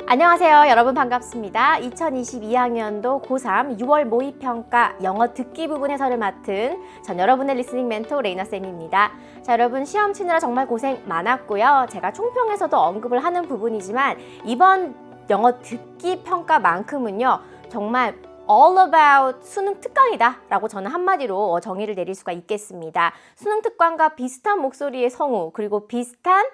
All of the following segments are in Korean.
안녕하세요. 여러분 반갑습니다. 2022학년도 고3 6월 모의평가 영어 듣기 부분 해설을 맡은 전 여러분의 리스닝 멘토 레이나쌤입니다. 자, 여러분 시험 치느라 정말 고생 많았고요. 제가 총평에서도 언급을 하는 부분이지만 이번 영어 듣기 평가만큼은요. 정말 all about 수능 특강이다 라고 저는 한마디로 정의를 내릴 수가 있겠습니다. 수능 특강과 비슷한 목소리의 성우 그리고 비슷한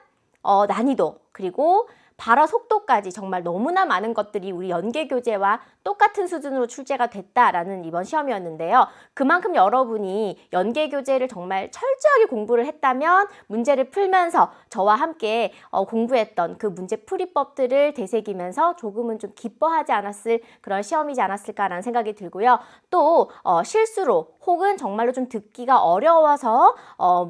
난이도 그리고 발화 속도까지 정말 너무나 많은 것들이 우리 연계교재와 똑같은 수준으로 출제가 됐다라는 이번 시험이었는데요. 그만큼 여러분이 연계교재를 정말 철저하게 공부를 했다면 문제를 풀면서 저와 함께 공부했던 그 문제풀이법들을 되새기면서 조금은 좀 기뻐하지 않았을 그런 시험이지 않았을까라는 생각이 들고요. 또 실수로 혹은 정말로 좀 듣기가 어려워서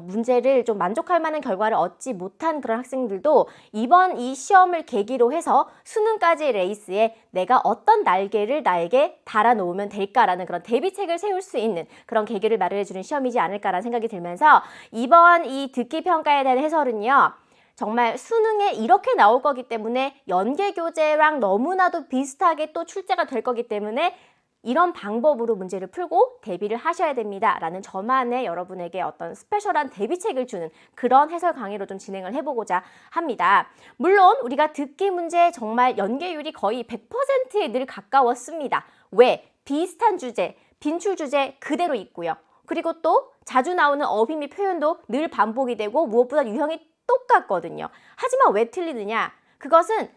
문제를 좀 만족할 만한 결과를 얻지 못한 그런 학생들도 이번 이 시험을 계기로 해서 수능까지의 레이스에 내가 어떤 날개를 나에게 달아놓으면 될까라는 그런 대비책을 세울 수 있는 그런 계기를 마련해주는 시험이지 않을까라는 생각이 들면서 이번 이 듣기 평가에 대한 해설은요. 정말 수능에 이렇게 나올 거기 때문에 연계교재랑 너무나도 비슷하게 또 출제가 될 거기 때문에 이런 방법으로 문제를 풀고 대비를 하셔야 됩니다. 라는 저만의 여러분에게 어떤 스페셜한 대비책을 주는 그런 해설 강의로 좀 진행을 해보고자 합니다. 물론 우리가 듣기 문제 정말 연계율이 거의 100%에 늘 가까웠습니다. 왜? 비슷한 주제, 빈출 주제 그대로 있고요. 그리고 또 자주 나오는 어휘 및 표현도 늘 반복이 되고 무엇보다 유형이 똑같거든요. 하지만 왜 틀리느냐? 그것은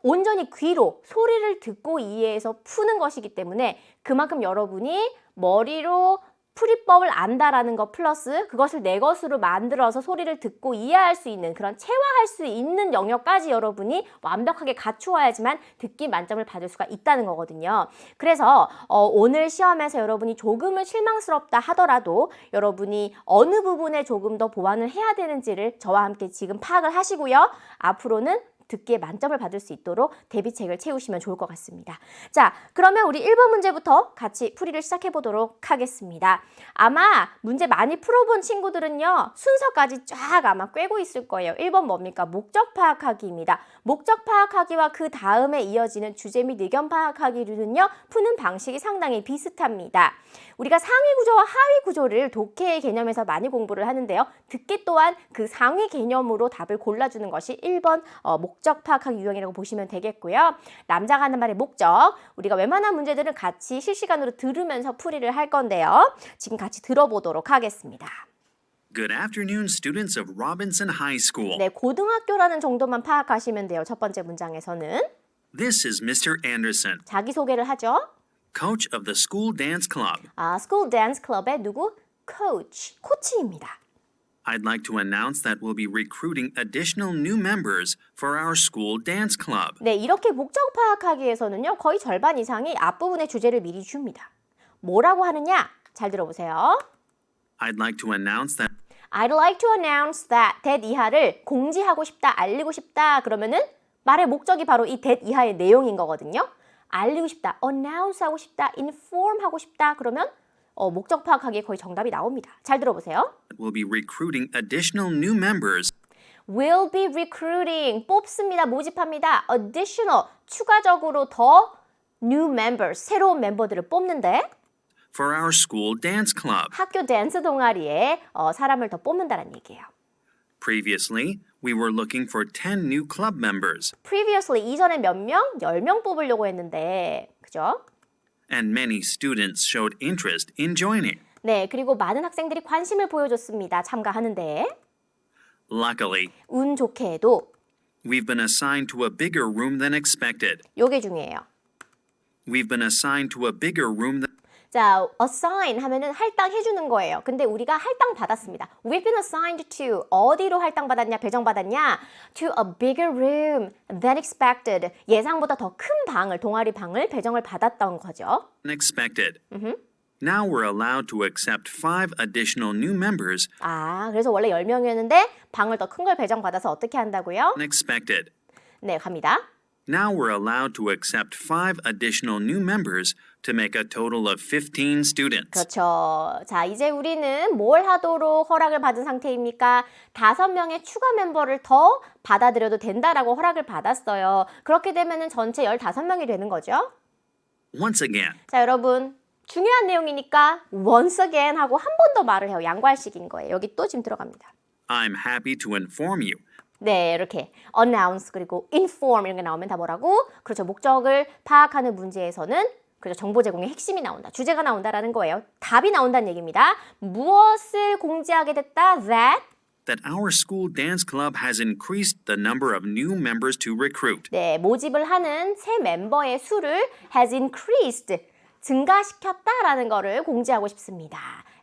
온전히 귀로 소리를 듣고 이해해서 푸는 것이기 때문에 그만큼 여러분이 머리로 풀이법을 안다라는 것 플러스 그것을 내 것으로 만들어서 소리를 듣고 이해할 수 있는 그런 체화할 수 있는 영역까지 여러분이 완벽하게 갖추어야지만 듣기 만점을 받을 수가 있다는 거거든요. 그래서 오늘 시험에서 여러분이 조금은 실망스럽다 하더라도 여러분이 어느 부분에 조금 더 보완을 해야 되는지를 저와 함께 지금 파악을 하시고요. 앞으로는 듣기에 만점을 받을 수 있도록 대비책을 채우시면 좋을 것 같습니다. 자, 그러면 우리 1번 문제부터 같이 풀이를 시작해 보도록 하겠습니다. 아마 문제 많이 풀어본 친구들은요. 순서까지 쫙 아마 꿰고 있을 거예요. 1번 뭡니까? 목적 파악하기입니다. 목적 파악하기와 그 다음에 이어지는 주제 및 의견 파악하기로는요. 푸는 방식이 상당히 비슷합니다. 우리가 상위 구조와 하위 구조를 독해의 개념에서 많이 공부를 하는데요. 듣기 또한 그 상위 개념으로 답을 골라주는 것이 1번 목적 파악하기 유형이라고 보시면 되겠고요. 남자가 하는 말의 목적, 우리가 웬만한 문제들은 같이 실시간으로 들으면서 풀이를 할 건데요. 지금 같이 들어보도록 하겠습니다. Good afternoon, students of Robinson High School. 네, 고등학교라는 정도만 파악하시면 돼요. 첫 번째 문장에서는. This is Mr. Anderson, 자기소개를 하죠. coach of the school dance club. 스쿨 댄스 클럽의 누구? 코치, 코치입니다. I'd like to announce that we'll be recruiting additional new members for our school dance club. 네, 이렇게 목적 파악하기에서는요. 거의 절반 이상이 앞부분의 주제를 미리 줍니다. 뭐라고 하느냐? 잘 들어보세요. I'd like to announce that I'd like to announce that that 이하를 공지하고 싶다, 알리고 싶다 그러면은 말의 목적이 바로 이 that 이하의 내용인 거거든요. 알리고 싶다, announce 하고 싶다, inform 하고 싶다 그러면 목적 파악하기에 거의 정답이 나옵니다. 잘 들어보세요. we'll be recruiting additional new members Will be recruiting, 뽑습니다, 모집합니다. Additional, 추가적으로 더 new members, 새로운 멤버들을 뽑는데 for our school dance club. 학교 댄스 동아리에 사람을 더 뽑는다는 얘기예요. Previously, we were looking for 10 new club members, Previously, 이전에 몇 명? 10명 뽑으려고 했는데, 그죠? and many students showed interest in joining. 네, 그리고 많은 학생들이 관심을 보여줬습니다. 참가하는데. Luckily, 운 좋게도 we've been assigned to a bigger room than expected. 요게 중요해요. We've been assigned to a bigger room than 자, assign 하면은 할당해주는 거예요. 근데 우리가 할당 받았습니다. We've been assigned to 어디로 할당 받았냐, 배정 받았냐? To a bigger room than expected. 예상보다 더 큰 방을, 동아리 방을 배정을 받았던 거죠. expected. Now we're allowed to accept 5 additional new members 그래서 원래 10명이었는데 방을 더 큰 걸 배정 받아서 어떻게 한다고요? unexpected. 네, 갑니다. Now we're allowed to accept 5 additional new members to make a total of 15 students. 그렇죠. 자, 이제 우리는 뭘 하도록 허락을 받은 상태입니까? 5명의 추가 멤버를 더 받아들여도 된다라고 허락을 받았어요. 그렇게 되면은 전체 15명이 되는 거죠. Once again, 자, 여러분. 중요한 내용이니까 once again 하고 한 번 더 말을 해요. 양괄식인 거예요. 여기 또 지금 들어갑니다. I'm happy to inform you. 네, 이렇게 announce 그리고 inform 이런 게 나오면 다 뭐라고? 그렇죠. 목적을 파악하는 문제에서는 그렇죠. 정보 제공의 핵심이 나온다. 주제가 나온다라는 거예요. 답이 나온다는 얘기입니다. 무엇을 공지하게 됐다? That our school dance club has increased the number of new members to recruit. 네, 모집을 하는 새 멤버의 수를 has increased, 증가시켰다라는 거를 공지하고 싶습니다.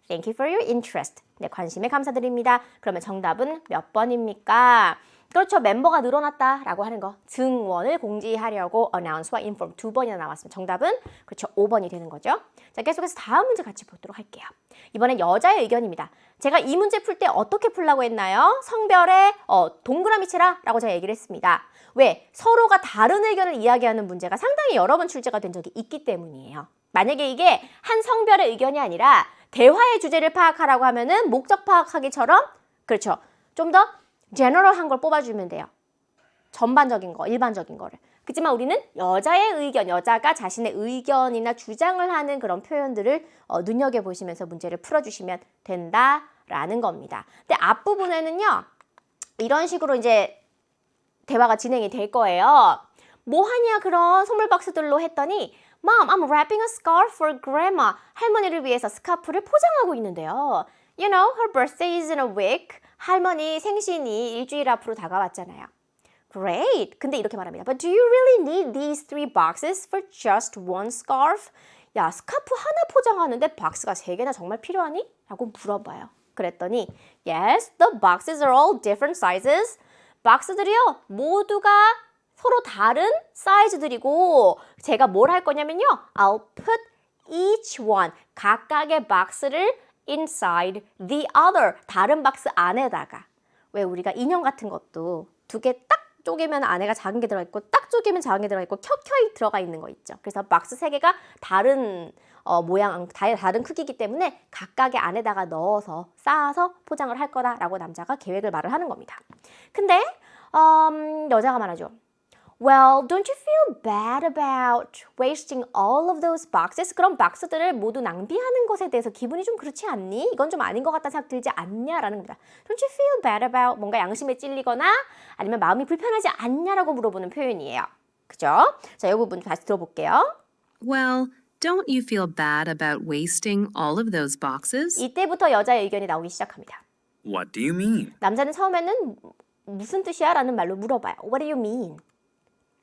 Thank you for your interest. 네, 관심에 감사드립니다. 그러면 정답은 몇 번입니까? 그렇죠. 멤버가 늘어났다라고 하는 거. 증원을 공지하려고 announce와 inform 2번이나 나왔습니다. 정답은 그렇죠. 5번이 되는 거죠. 자, 계속해서 다음 문제 같이 보도록 할게요. 이번엔 여자의 의견입니다. 제가 이 문제 풀 때 어떻게 풀라고 했나요? 성별에 동그라미 치라라고 제가 얘기를 했습니다. 왜? 서로가 다른 의견을 이야기하는 문제가 상당히 여러 번 출제가 된 적이 있기 때문이에요. 만약에 이게 한 성별의 의견이 아니라 대화의 주제를 파악하라고 하면은 목적 파악하기처럼 그렇죠. 좀 더 제너럴한 걸 뽑아주면 돼요. 전반적인 거, 일반적인 거를. 그렇지만 우리는 여자의 의견, 여자가 자신의 의견이나 주장을 하는 그런 표현들을 눈여겨보시면서 문제를 풀어주시면 된다라는 겁니다. 근데 앞부분에는요. 이런 식으로 이제 대화가 진행이 될 거예요. 뭐 하냐 그런 선물 박스들로 했더니 Mom, I'm wrapping a scarf for grandma. 할머니를 위해서 스카프를 포장하고 있는데요. You know, her birthday is in a week. 할머니 생신이 일주일 앞으로 다가왔잖아요. Great. 근데 이렇게 말합니다. But do you really need these 3 boxes for just one scarf? 야, 스카프 하나 포장하는데 박스가 3개나 정말 필요하니? 라고 물어봐요. 그랬더니 Yes, the boxes are all different sizes. 박스들이요, 모두가 서로 다른 사이즈들이고 제가 뭘 할 거냐면요. I'll put each one, 각각의 박스를 inside the other, 다른 박스 안에다가. 왜 우리가 인형 같은 것도 2개 딱 쪼개면 안에가 작은 게 들어가 있고 딱 쪼개면 작은 게 들어가 있고 켜켜이 들어가 있는 거 있죠. 그래서 박스 3개가 다른 모양, 다른 크기이기 때문에 각각의 안에다가 넣어서 쌓아서 포장을 할 거다라고 남자가 계획을 말을 하는 겁니다. 근데 여자가 말하죠. Well, don't you feel bad about wasting all of those boxes? 그럼 박스들을 모두 낭비하는 것에 대해서 기분이 좀 그렇지 않니? 이건 좀 아닌 것 같다 생각 들지 않냐라는 겁니다. Don't you feel bad about 뭔가 양심에 찔리거나 아니면 마음이 불편하지 않냐라고 물어보는 표현이에요. 그죠? 자, 이 부분 다시 들어볼게요. Well, don't you feel bad about wasting all of those boxes? 이때부터 여자의 의견이 나오기 시작합니다. What do you mean? 남자는 처음에는 무슨 뜻이야? 라는 말로 물어봐요. What do you mean?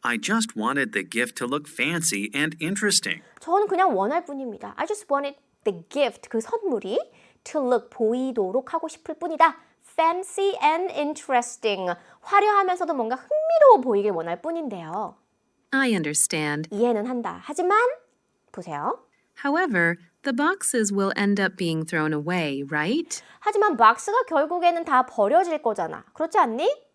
I just wanted the gift to look fancy and interesting. 저는 그냥 원할 뿐입니다. I just wanted the gift, 그 선물이 to look, 보이도록 하고 싶을 뿐이다. Fancy and interesting, 화려하면서도 뭔가 흥미로워 보이길 원할 뿐인데요. I understand. 이해는 한다. 하지만 보세요. However, the boxes will end up being thrown away, right? 하지만 박스가 결국에는 다 버려질 거잖아. 그렇지 않니?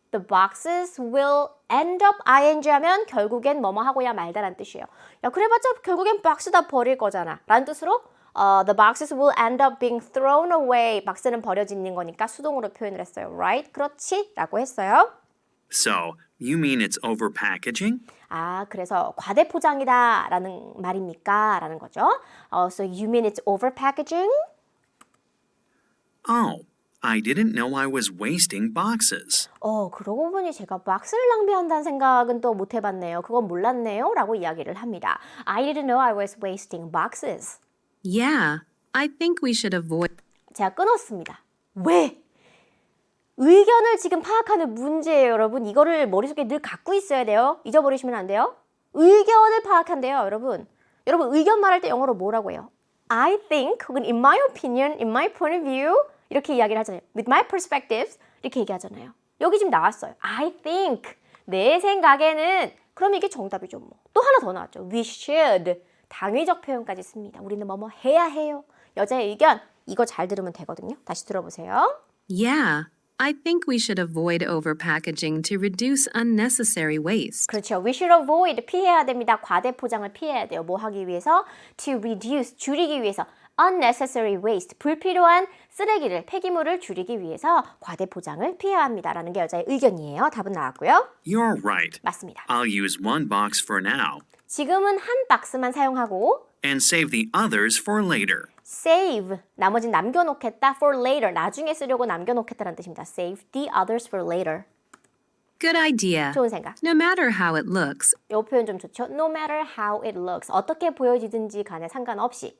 The boxes will end up ing 하면 결국엔 뭐뭐 하고야 말다라는 뜻이에요. 야, 그래봤자 결국엔 박스 다 버릴 거잖아. 라는 뜻으로 the boxes will end up being thrown away. 박스는 버려지는 거니까 수동으로 표현을 했어요. Right? 그렇지? 라고 했어요. So, you mean it's over packaging? 아, 그래서 과대 포장이다 라는 말입니까? 라는 거죠. So you mean it's over packaging? Oh, I didn't know I was wasting boxes. 그러고 보니 제가 박스를 낭비한다는 생각은 또 못 해봤네요. 그건 몰랐네요. 라고 이야기를 합니다. I didn't know I was wasting boxes. Yeah, I think we should avoid. 제가 끊었습니다. 왜? 의견을 지금 파악하는 문제예요, 여러분. 이거를 머릿속에 늘 갖고 있어야 돼요. 잊어버리시면 안 돼요. 의견을 파악한대요, 여러분. 여러분, 의견 말할 때 영어로 뭐라고 해요? I think, 혹은 in my opinion, in my point of view 이렇게 이야기를 하잖아요. With my perspectives 이렇게 얘기하잖아요. 여기 지금 나왔어요. I think, 내 생각에는 그럼 이게 정답이죠. 뭐. 또 하나 더 나왔죠. We should, 당위적 표현까지 씁니다. 우리는 뭐뭐 해야 해요. 여자의 의견, 이거 잘 들으면 되거든요. 다시 들어보세요. Yeah, I think we should avoid overpackaging to reduce unnecessary waste. 그렇죠. We should avoid, 피해야 됩니다. 과대 포장을 피해야 돼요. 뭐 하기 위해서? To reduce, 줄이기 위해서. unnecessary waste, 불필요한 쓰레기를, 폐기물을 줄이기 위해서 과대 포장을 피해야 합니다라는 게 여자의 의견이에요. 답은 나왔고요. You're right. 맞습니다. I'll use one box for now 지금은 한 박스만 사용하고 and save the others for later. save, 나머지는 남겨놓겠다. for later, 나중에 쓰려고 남겨놓겠다는 뜻입니다. save the others for later. Good idea. 좋은 생각. No matter how it looks, 이 표현 좀 좋죠. No matter how it looks. 어떻게 보여지든지 간에 상관없이.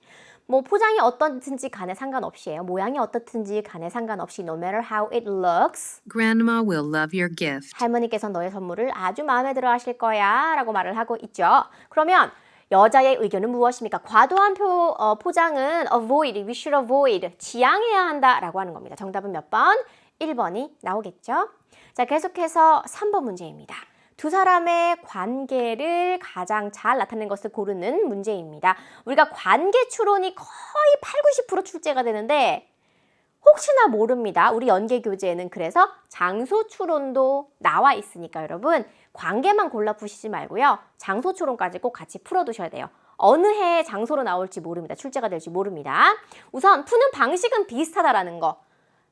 뭐 포장이 어떻든지 간에 상관없이에요. 모양이 어떻든지 간에 상관없이 no matter how it looks. Grandma will love your gift. 할머니께서 너의 선물을 아주 마음에 들어 하실 거야 라고 말을 하고 있죠. 그러면 여자의 의견은 무엇입니까? 과도한 포장은 avoid, we should avoid, 지양해야 한다 라고 하는 겁니다. 정답은 몇 번? 1번이 나오겠죠. 자, 계속해서 3번 문제입니다. 두 사람의 관계를 가장 잘 나타내는 것을 고르는 문제입니다. 우리가 관계 추론이 거의 8, 90% 출제가 되는데 혹시나 모릅니다. 우리 연계 교재에는 그래서 장소 추론도 나와 있으니까 여러분 관계만 골라 푸시지 말고요. 장소 추론까지 꼭 같이 풀어두셔야 돼요. 어느 해에 장소로 나올지 모릅니다. 출제가 될지 모릅니다. 우선 푸는 방식은 비슷하다라는 거.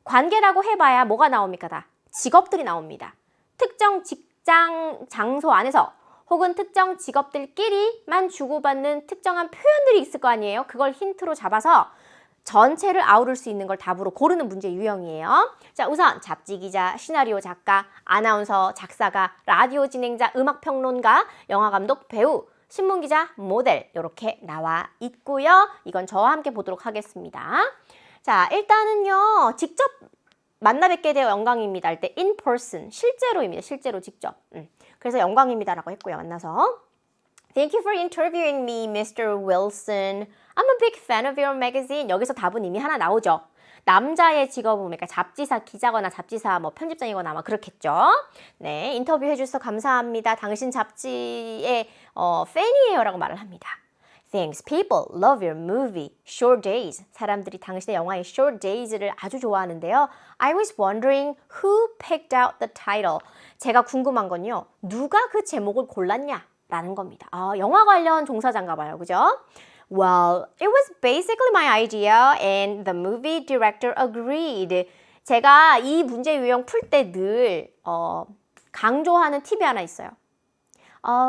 관계라고 해봐야 뭐가 나옵니까? 다 직업들이 나옵니다. 특정 직장 장소 안에서 혹은 특정 직업들끼리만 주고받는 특정한 표현들이 있을 거 아니에요. 그걸 힌트로 잡아서 전체를 아우를 수 있는 걸 답으로 고르는 문제 유형이에요. 자, 우선 잡지 기자, 시나리오 작가, 아나운서, 작사가, 라디오 진행자, 음악 평론가, 영화 감독, 배우, 신문 기자, 모델 이렇게 나와 있고요. 이건 저와 함께 보도록 하겠습니다. 자, 일단은요. 직접 만나 뵙게 되어 영광입니다 할 때 in person, 실제로입니다. 실제로 직접. 그래서 영광입니다라고 했고요. 만나서 Thank you for interviewing me, Mr. Wilson. I'm a big fan of your magazine. 여기서 답은 이미 하나 나오죠. 남자의 직업은 그러니까 잡지사 기자거나 잡지사 뭐 편집장이거나 아마 그렇겠죠. 네, 인터뷰 해주셔서 감사합니다. 당신 잡지의 팬이에요 라고 말을 합니다. Thanks. People love your movie, Short Days. 사람들이 당신의 영화인 Short Days를 아주 좋아하는데요. I was wondering who picked out the title. 제가 궁금한 건요. 누가 그 제목을 골랐냐? 라는 겁니다. 영화 관련 종사자인가 봐요. 그죠? Well, it was basically my idea and the movie director agreed. 제가 이 문제 유형 풀 때 늘 강조하는 팁이 하나 있어요.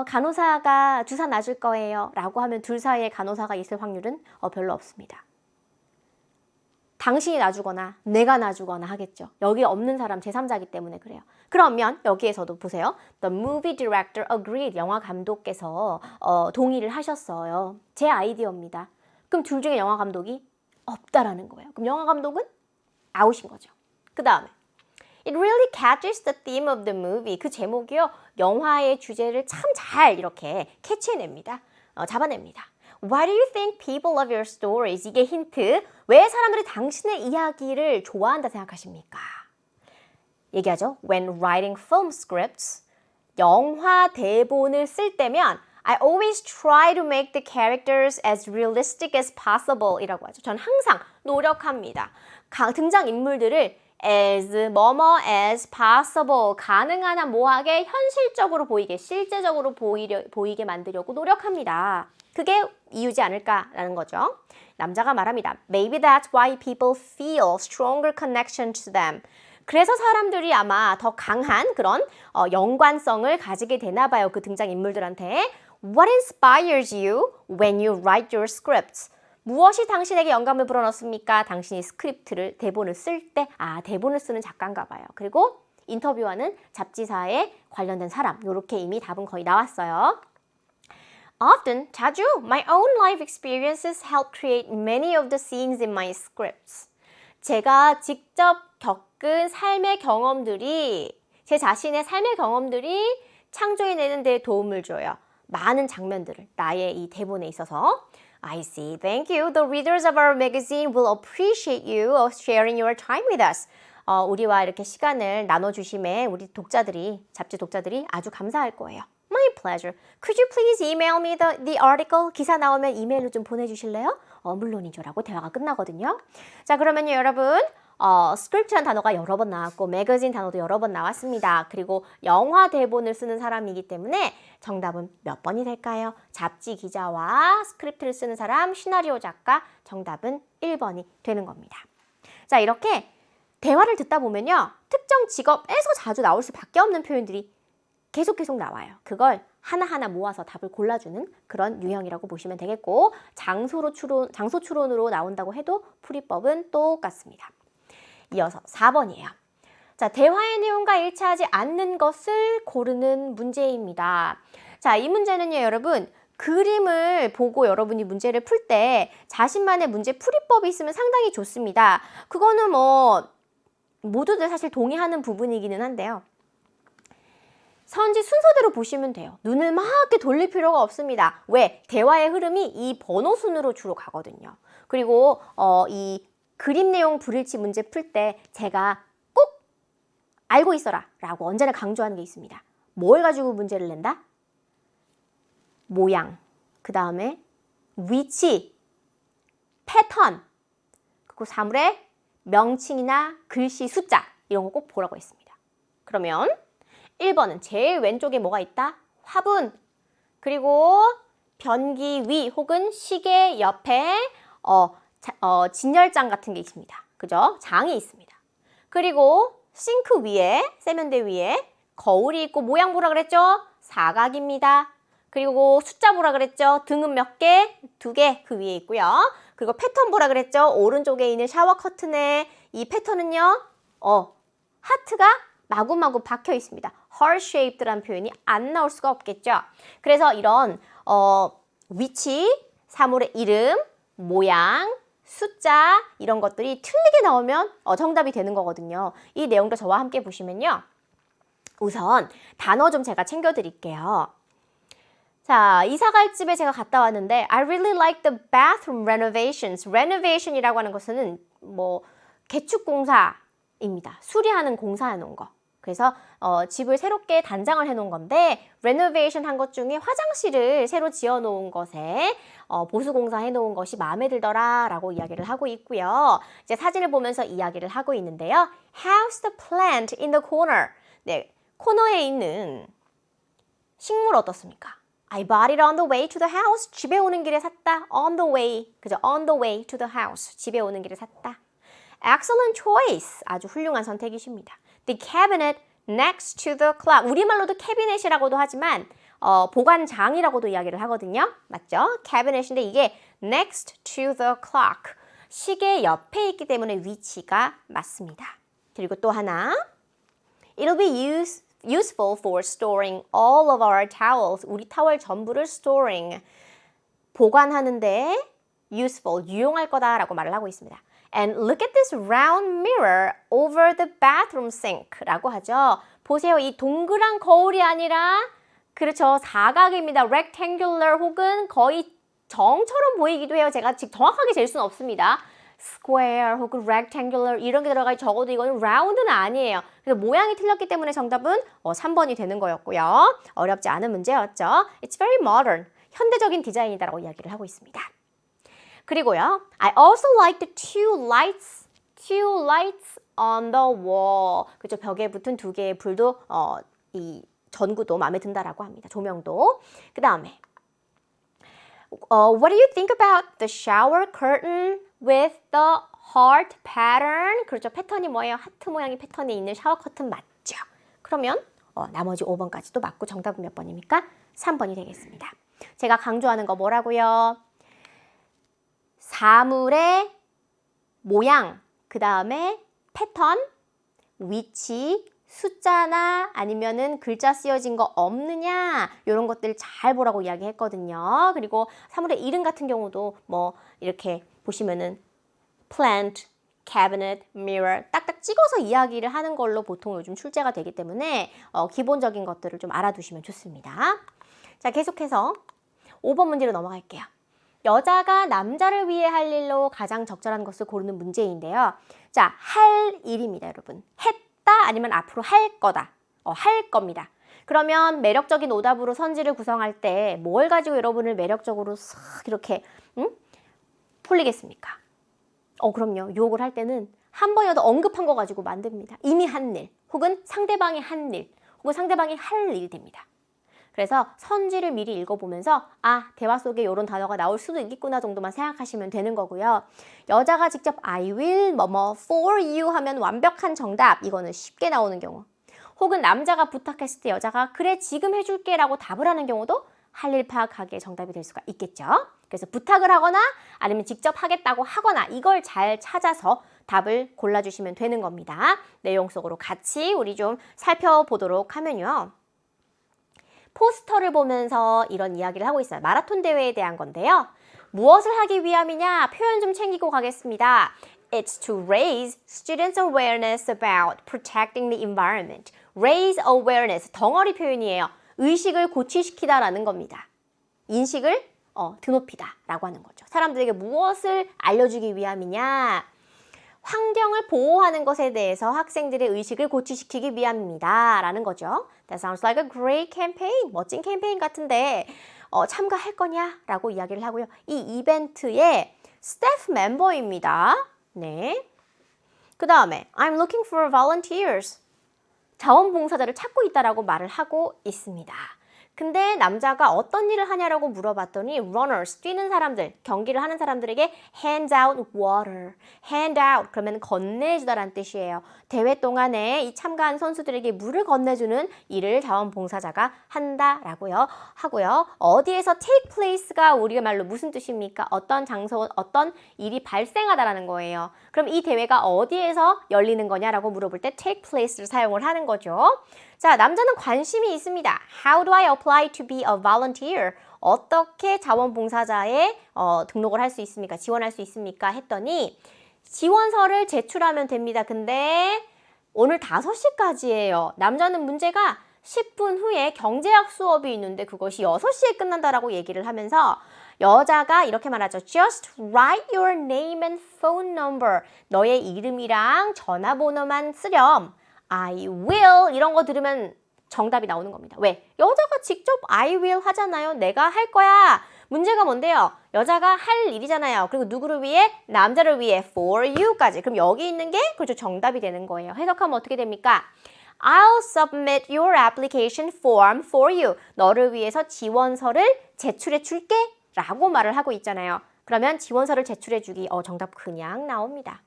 간호사가 주사 놔줄 거예요 라고 하면 둘 사이에 간호사가 있을 확률은 별로 없습니다. 당신이 놔주거나 내가 놔주거나 하겠죠. 여기 없는 사람 제3자이기 때문에 그래요. 그러면 여기에서도 보세요. The movie director agreed. 영화 감독께서 동의를 하셨어요. 제 아이디어입니다. 그럼 둘 중에 영화 감독이 없다라는 거예요. 그럼 영화 감독은 아웃인 거죠. 그 다음에 It really catches the theme of the movie. 그 제목이요. 영화의 주제를 참 잘 이렇게 캐치해냅니다. 잡아냅니다. Why do you think people love your stories? 이게 힌트. 왜 사람들이 당신의 이야기를 좋아한다 생각하십니까? 얘기하죠. When writing film scripts, 영화 대본을 쓸 때면 I always try to make the characters as realistic as possible 이라고 하죠. 전 항상 노력합니다. 등장인물들을 as 뭐뭐 as possible 가능한 한 뭐하게 현실적으로 보이게 실제적으로 보이게 만들려고 노력합니다. 그게 이유지 않을까라는 거죠. 남자가 말합니다. Maybe that's why people feel stronger connection to them. 그래서 사람들이 아마 더 강한 그런 연관성을 가지게 되나 봐요. 그 등장인물들한테. What inspires you when you write your scripts? 무엇이 당신에게 영감을 불어넣습니까? 당신이 스크립트를, 대본을 쓸 때, 대본을 쓰는 작가인가 봐요. 그리고 인터뷰하는 잡지사에 관련된 사람. 이렇게 이미 답은 거의 나왔어요. Often, 자주, my own life experiences help create many of the scenes in my scripts. 제가 직접 겪은 삶의 경험들이, 제 자신의 삶의 경험들이 창조해내는 데 도움을 줘요. 많은 장면들을, 나의 이 대본에 있어서. I see. Thank you. The readers of our magazine will appreciate you sharing your time with us. 우리와 이렇게 시간을 나눠주심에 우리 독자들이, 잡지 독자들이 아주 감사할 거예요. My pleasure. Could you please email me the article? 기사 나오면 이메일로 좀 보내주실래요? 물론이죠. 라고 대화가 끝나거든요. 자, 그러면요, 여러분. 스크립트란 단어가 여러 번 나왔고 매거진 단어도 여러 번 나왔습니다. 그리고 영화 대본을 쓰는 사람이기 때문에 정답은 몇 번이 될까요? 잡지 기자와 스크립트를 쓰는 사람, 시나리오 작가, 정답은 1번이 되는 겁니다. 자, 이렇게 대화를 듣다 보면요. 특정 직업에서 자주 나올 수밖에 없는 표현들이 계속 나와요. 그걸 하나하나 모아서 답을 골라주는 그런 유형이라고 보시면 되겠고, 장소 추론으로 나온다고 해도 풀이법은 똑같습니다. 이어서 4번이에요. 자, 대화의 내용과 일치하지 않는 것을 고르는 문제입니다. 자, 이 문제는요, 여러분, 그림을 보고 여러분이 문제를 풀 때 자신만의 문제 풀이법이 있으면 상당히 좋습니다. 그거는 모두들 사실 동의하는 부분이기는 한데요. 선지 순서대로 보시면 돼요. 눈을 막 이렇게 돌릴 필요가 없습니다. 왜? 대화의 흐름이 이 번호 순으로 주로 가거든요. 그리고 이 그림 내용 불일치 문제 풀 때 제가 꼭 알고 있어라 라고 언제나 강조하는 게 있습니다. 뭘 가지고 문제를 낸다? 모양, 그 다음에 위치, 패턴, 그리고 사물의 명칭이나 글씨, 숫자 이런 거 꼭 보라고 했습니다. 그러면 1번은 제일 왼쪽에 뭐가 있다? 화분, 그리고 변기 위 혹은 시계 옆에 진열장 같은 게 있습니다. 그죠? 장이 있습니다. 그리고 싱크 위에, 세면대 위에 거울이 있고 모양 보라 그랬죠? 사각입니다. 그리고 숫자 보라 그랬죠? 등은 몇 개? 2개 그 위에 있고요. 그리고 패턴 보라 그랬죠? 오른쪽에 있는 샤워 커튼에 이 패턴은요, 하트가 마구마구 박혀 있습니다. heart shaped라는 표현이 안 나올 수가 없겠죠. 그래서 이런 위치, 사물의 이름, 모양, 숫자 이런 것들이 틀리게 나오면 정답이 되는 거거든요. 이 내용도 저와 함께 보시면요. 우선 단어 좀 제가 챙겨드릴게요. 자, 이사갈 집에 제가 갔다 왔는데 I really like the bathroom renovations. renovation이라고 하는 것은 개축 공사입니다. 수리하는 공사해 놓은 거. 그래서 집을 새롭게 단장을 해놓은 건데 renovation 한 것 중에 화장실을 새로 지어놓은 것에 보수공사 해놓은 것이 마음에 들더라 라고 이야기를 하고 있고요. 이제 사진을 보면서 이야기를 하고 있는데요. How's the plant in the corner? 네, 코너에 있는 식물 어떻습니까? I bought it on the way to the house. 집에 오는 길에 샀다. On the way. 그죠? On the way to the house. 집에 오는 길에 샀다. Excellent choice. 아주 훌륭한 선택이십니다. The cabinet next to the clock. 우리말로도 캐비넷이라고도 하지만 보관장이라고도 이야기를 하거든요. 맞죠? 캐비넷인데 이게 next to the clock. 시계 옆에 있기 때문에 위치가 맞습니다. 그리고 또 하나. It'll be useful for storing all of our towels. 우리 타월 전부를 storing. 보관하는데 useful, 유용할 거다라고 말을 하고 있습니다. And look at this round mirror over the bathroom sink 라고 하죠. 보세요. 이 동그란 거울이 아니라 그렇죠. 사각입니다. rectangular 혹은 거의 정처럼 보이기도 해요. 제가 지금 정확하게 잴 수는 없습니다. square 혹은 rectangular 이런 게 들어가 적어도 이거는 round는 아니에요. 그래서 모양이 틀렸기 때문에 정답은 3번이 되는 거였고요. 어렵지 않은 문제였죠. It's very modern. 현대적인 디자인이다라고 이야기를 하고 있습니다. 그리고요. I also like the two lights on the wall. 그렇죠. 벽에 붙은 2개의 불도 이 전구도 마음에 든다라고 합니다. 조명도. 그 다음에 What do you think about the shower curtain with the heart pattern? 그렇죠. 패턴이 뭐예요? 하트 모양의 패턴이 있는 샤워 커튼 맞죠? 그러면 나머지 5번까지도 맞고 정답은 몇 번입니까? 3번이 되겠습니다. 제가 강조하는 거 뭐라고요? 사물의 모양, 그 다음에 패턴, 위치, 숫자나 아니면은 글자 쓰여진 거 없느냐 이런 것들 잘 보라고 이야기했거든요. 그리고 사물의 이름 같은 경우도 이렇게 보시면은 plant, cabinet, mirror 딱딱 찍어서 이야기를 하는 걸로 보통 요즘 출제가 되기 때문에 기본적인 것들을 좀 알아두시면 좋습니다. 자, 계속해서 5번 문제로 넘어갈게요. 여자가 남자를 위해 할 일로 가장 적절한 것을 고르는 문제인데요. 자, 할 일입니다, 여러분. 했다 아니면 앞으로 할 거다. 할 겁니다. 그러면 매력적인 오답으로 선지를 구성할 때 뭘 가지고 여러분을 매력적으로 싹 이렇게 폴리겠습니까? 그럼요. 유혹을 할 때는 한 번이라도 언급한 거 가지고 만듭니다. 이미 한 일, 혹은 상대방이 한 일, 혹은 상대방이 할 일이 됩니다. 그래서 선지를 미리 읽어보면서 아, 대화 속에 이런 단어가 나올 수도 있겠구나 정도만 생각하시면 되는 거고요. 여자가 직접 I will 뭐뭐 for you 하면 완벽한 정답, 이거는 쉽게 나오는 경우. 혹은 남자가 부탁했을 때 여자가 그래 지금 해줄게 라고 답을 하는 경우도 할 일 파악하기에 정답이 될 수가 있겠죠. 그래서 부탁을 하거나 아니면 직접 하겠다고 하거나 이걸 잘 찾아서 답을 골라주시면 되는 겁니다. 내용 속으로 같이 우리 좀 살펴보도록 하면요. 포스터를 보면서 이런 이야기를 하고 있어요. 마라톤 대회에 대한 건데요. 무엇을 하기 위함이냐? 표현 좀 챙기고 가겠습니다. It's to raise students' awareness about protecting the environment. Raise awareness, 덩어리 표현이에요. 의식을 고취시키다라는 겁니다. 인식을 드높이다 라고 하는 거죠. 사람들에게 무엇을 알려주기 위함이냐? 환경을 보호하는 것에 대해서 학생들의 의식을 고취시키기 위함입니다. 라는 거죠. That sounds like a great campaign. 멋진 캠페인 같은데 참가할 거냐? 라고 이야기를 하고요. 이 이벤트의 스태프 멤버입니다. 네. 그 다음에 I'm looking for volunteers. 자원봉사자를 찾고 있다라고 말을 하고 있습니다. 근데 남자가 어떤 일을 하냐라고 물어봤더니 runners, 뛰는 사람들, 경기를 하는 사람들에게 hand out water, hand out 그러면 건네주다라는 뜻이에요. 대회 동안에 이 참가한 선수들에게 물을 건네주는 일을 자원봉사자가 한다라고요. 하고요. 어디에서 take place가 우리가 말로 무슨 뜻입니까? 어떤 장소, 어떤 일이 발생하다라는 거예요. 그럼 이 대회가 어디에서 열리는 거냐라고 물어볼 때 take place를 사용을 하는 거죠. 자, 남자는 관심이 있습니다. How do I apply to be a volunteer? 어떻게 자원봉사자에 등록을 할 수 있습니까? 지원할 수 있습니까? 했더니 지원서를 제출하면 됩니다. 근데 오늘 5시까지예요. 남자는 문제가 10분 후에 경제학 수업이 있는데 그것이 6시에 끝난다라고 얘기를 하면서 여자가 이렇게 말하죠. Just write your name and phone number. 너의 이름이랑 전화번호만 쓰렴. I will 이런 거 들으면 정답이 나오는 겁니다. 왜? 여자가 직접 I will 하잖아요. 내가 할 거야. 문제가 뭔데요? 여자가 할 일이잖아요. 그리고 누구를 위해? 남자를 위해 for you까지. 그럼 여기 있는 게 그렇죠. 정답이 되는 거예요. 해석하면 어떻게 됩니까? I'll submit your application form for you. 너를 위해서 지원서를 제출해 줄게 라고 말을 하고 있잖아요. 그러면 지원서를 제출해 주기 정답 그냥 나옵니다.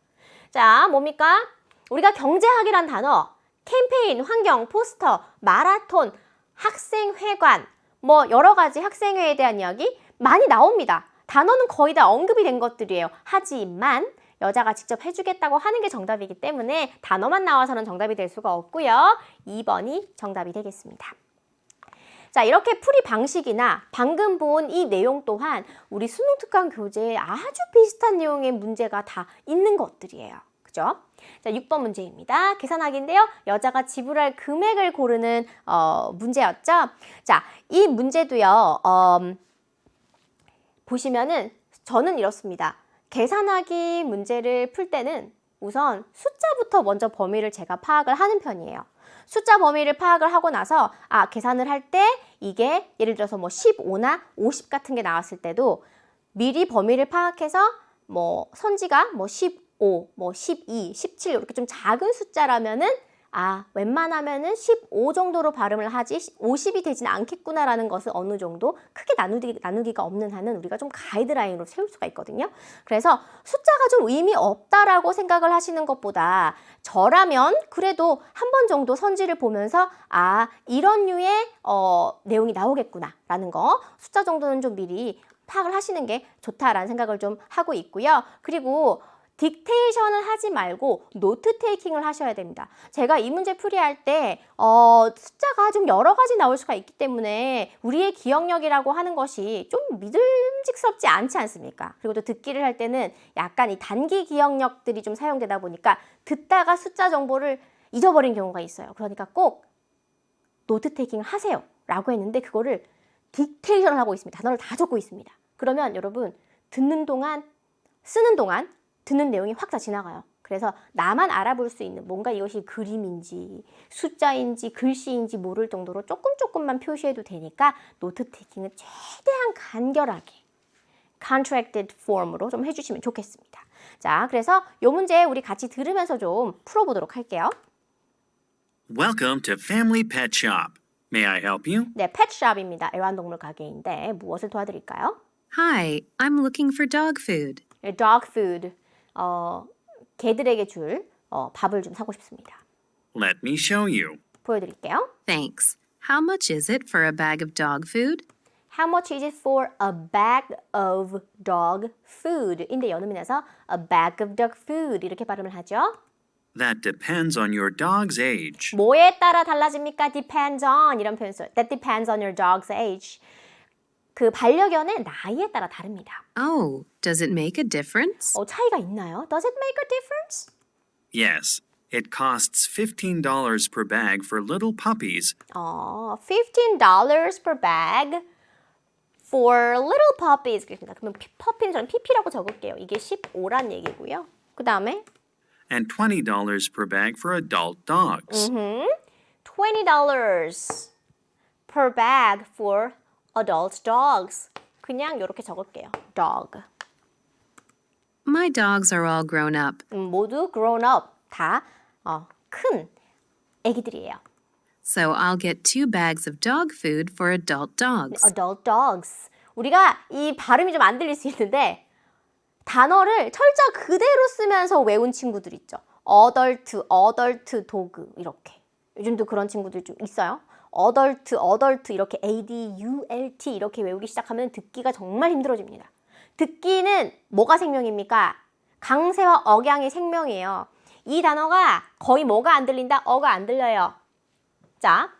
자, 뭡니까? 우리가 경제학이란 단어, 캠페인, 환경, 포스터, 마라톤, 학생회관, 뭐 여러 가지 학생회에 대한 이야기 많이 나옵니다. 단어는 거의 다 언급이 된 것들이에요. 하지만 여자가 직접 해주겠다고 하는 게 정답이기 때문에 단어만 나와서는 정답이 될 수가 없고요. 2번이 정답이 되겠습니다. 자, 이렇게 풀이 방식이나 방금 본 이 내용 또한 우리 수능 특강 교재에 아주 비슷한 내용의 문제가 다 있는 것들이에요. 그죠? 자, 6번 문제입니다. 계산하기인데요. 여자가 지불할 금액을 고르는 문제였죠. 자, 이 문제도요. 보시면은 저는 이렇습니다. 계산하기 문제를 풀 때는 우선 숫자부터 먼저 범위를 제가 파악을 하는 편이에요. 숫자 범위를 파악을 하고 나서 계산을 할 때 이게 예를 들어서 뭐 15나 50 같은 게 나왔을 때도 미리 범위를 파악해서 뭐 선지가 뭐 15, 뭐 12, 17 이렇게 좀 작은 숫자라면은 웬만하면은 15 정도로 발음을 하지 50이 되지는 않겠구나라는 것을 어느 정도 크게 나누기가 없는 한은 우리가 좀 가이드라인으로 세울 수가 있거든요. 그래서 숫자가 좀 의미 없다라고 생각을 하시는 것보다 저라면 그래도 한 번 정도 선지를 보면서 이런 류의 내용이 나오겠구나라는 거 숫자 정도는 좀 미리 파악을 하시는 게 좋다라는 생각을 좀 하고 있고요. 그리고 딕테이션을 하지 말고 노트 테이킹을 하셔야 됩니다. 제가 이 문제 풀이할 때 숫자가 좀 여러 가지 나올 수가 있기 때문에 우리의 기억력이라고 하는 것이 좀 믿음직스럽지 않지 않습니까? 그리고 또 듣기를 할 때는 약간 이 단기 기억력들이 좀 사용되다 보니까 듣다가 숫자 정보를 잊어버린 경우가 있어요. 그러니까 꼭 노트 테이킹을 하세요 라고 했는데 그거를 딕테이션을 하고 있습니다. 단어를 다 적고 있습니다. 그러면 여러분 듣는 동안 쓰는 동안 듣는 내용이 확 다 지나가요. 그래서 나만 알아볼 수 있는 뭔가 이것이 그림인지 숫자인지 글씨인지 모를 정도로 조금만 표시해도 되니까 노트 테이킹을 최대한 간결하게 contracted form으로 좀 해주시면 좋겠습니다. 자, 그래서 이 문제 우리 같이 들으면서 좀 풀어보도록 할게요. Welcome to Family Pet Shop. May I help you? 네, 펫샵입니다. 애완동물 가게인데 무엇을 도와드릴까요? Hi, I'm looking for dog food. 네, dog food, 개들에게 줄 밥을 좀 사고 싶습니다. Let me show you. 보여드릴게요. Thanks. How much is it for a bag of dog food? How much is it for a bag of dog food? 인데 연음이나서 a bag of dog food 이렇게 발음을 하죠. That depends on your dog's age. 뭐에 따라 달라집니까? Depends on 이런 표현 써요. That depends on your dog's age. 그 반려견의 나이에 따라 다릅니다. Oh, does it make a difference? 차이가 있나요? Does it make a difference? Yes, it costs $15 per bag for little puppies. $15 per bag for little puppies. 그러면 퍼피는 저는 pp라고 적을게요. 이게 15란 얘기고요. 그 다음에 And $20 per bag for adult dogs. $20 per bag for adult dogs. 그냥 이렇게 적을게요. dog. My dogs are all grown up. 모두 grown up. 다 큰 애기들이에요. So I'll get 2 bags of dog food for adult dogs. adult dogs. 우리가 이 발음이 좀 안 들릴 수 있는데 단어를 철자 그대로 쓰면서 외운 친구들 있죠. adult dog 이렇게. 요즘도 그런 친구들 좀 있어요. adult 이렇게 adult 이렇게 외우기 시작하면 듣기가 정말 힘들어집니다. 듣기는 뭐가 생명입니까? 강세와 억양이 생명이에요. 이 단어가 거의 뭐가 안 들린다? 어가 안 들려요. 자,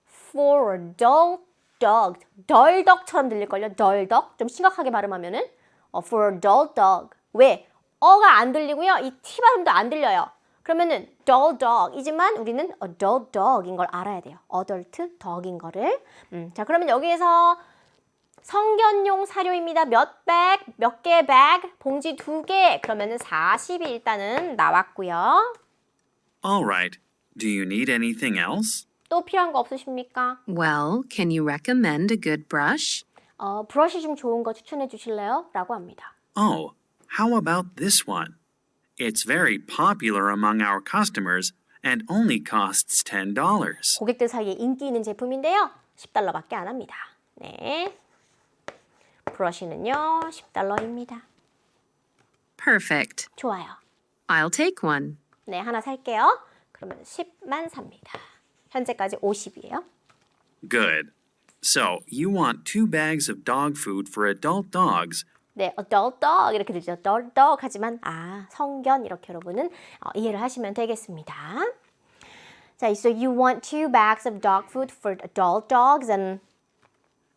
for adult dog. 덜덕처럼 들릴걸요? 덜덕. 좀 심각하게 발음하면은 for adult dog. 왜? 어가 안 들리고요. 이 T 발음도 안 들려요. 그러면은 adult dog이지만 우리는 adult dog인 걸 알아야 돼요. adult dog인 거를. 자, 그러면 여기에서 성견용 사료입니다. 몇 개의 bag? 봉지 2개. 그러면은 40이 일단은 나왔고요. All right. Do you need anything else? 또 필요한 거 없으십니까? Well, can you recommend a good brush? 브러쉬 좀 좋은 거 추천해 주실래요? 라고 합니다. Oh, how about this one? It's very popular among our customers and only costs $10. 고객들 사이에 인기 있는 제품인데요. $10밖에 안 합니다. 네. 브러쉬는요, $10입니다. Perfect. 좋아요. I'll take one. 네, 하나 살게요. 그러면 10만 삽니다. 현재까지 50이에요. Good. So, you want 2 bags of dog food for adult dogs. 네, adult dog 이렇게 들리죠. adult dog 하지만 성견 이렇게 여러분은 이해를 하시면 되겠습니다. 자, so you want 2 bags of dog food for adult dogs and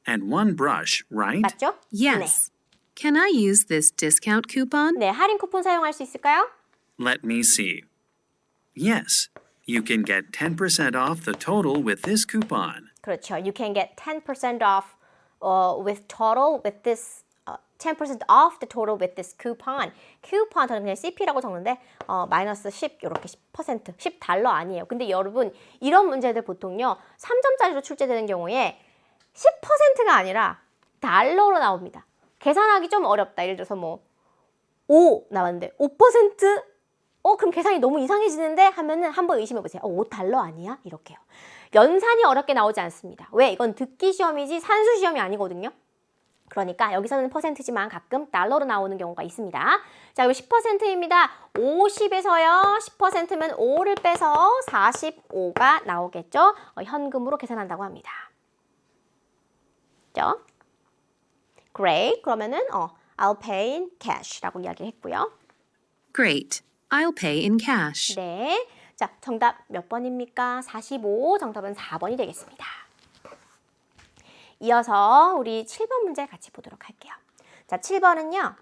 And 1 brush, right? 맞죠? Yes. Can I use this discount coupon? 네, 할인 쿠폰 사용할 수 있을까요? Let me see. Yes, you can get 10% off the total with this coupon. 그렇죠. You can get 10% off with this 10% off the total with this coupon. 쿠폰 저는 그냥 CP라고 적는데 마이너스 10 이렇게 10% $10 아니에요. 근데 여러분 이런 문제들 보통요 3점짜리로 출제되는 경우에 10%가 아니라 달러로 나옵니다. 계산하기 좀 어렵다. 예를 들어서 5 나왔는데 5%? 그럼 계산이 너무 이상해지는데 하면은 한번 의심해 보세요. $5 아니야? 이렇게요. 연산이 어렵게 나오지 않습니다. 왜? 이건 듣기 시험이지 산수 시험이 아니거든요. 그러니까 여기서는 퍼센트지만 가끔 달러로 나오는 경우가 있습니다. 자, 그럼 10%입니다. 50에서요. 10%면 5를 빼서 45가 나오겠죠? 현금으로 계산한다고 합니다. 그죠? Great. 그러면은 I'll pay in cash라고 이야기를 했고요. Great. I'll pay in cash. 네. 자, 정답 몇 번입니까? 45. 정답은 4번이 되겠습니다. 이어서 우리 7번 문제 같이 보도록 할게요. 자, 7번은요.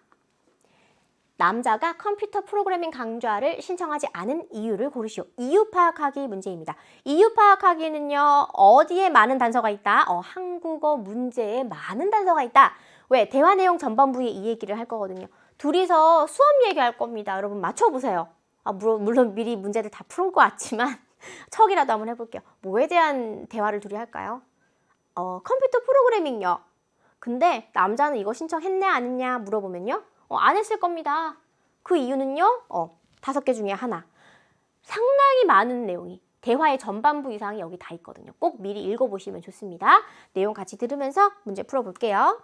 남자가 컴퓨터 프로그래밍 강좌를 신청하지 않은 이유를 고르시오. 이유 파악하기 문제입니다. 이유 파악하기는요. 어디에 많은 단서가 있다? 한국어 문제에 많은 단서가 있다. 왜? 대화 내용 전반부에 이 얘기를 할 거거든요. 둘이서 수업 얘기할 겁니다. 여러분 맞춰보세요. 물론 미리 문제들 다 풀은 것 같지만 척이라도 한번 해볼게요. 뭐에 대한 대화를 둘이 할까요? 컴퓨터 프로그래밍요. 근데 남자는 이거 신청했냐 안 했냐 물어보면요. 안 했을 겁니다. 그 이유는요. 5개 중에 하나. 상당히 많은 내용이 대화의 전반부 이상이 여기 다 있거든요. 꼭 미리 읽어보시면 좋습니다. 내용 같이 들으면서 문제 풀어볼게요.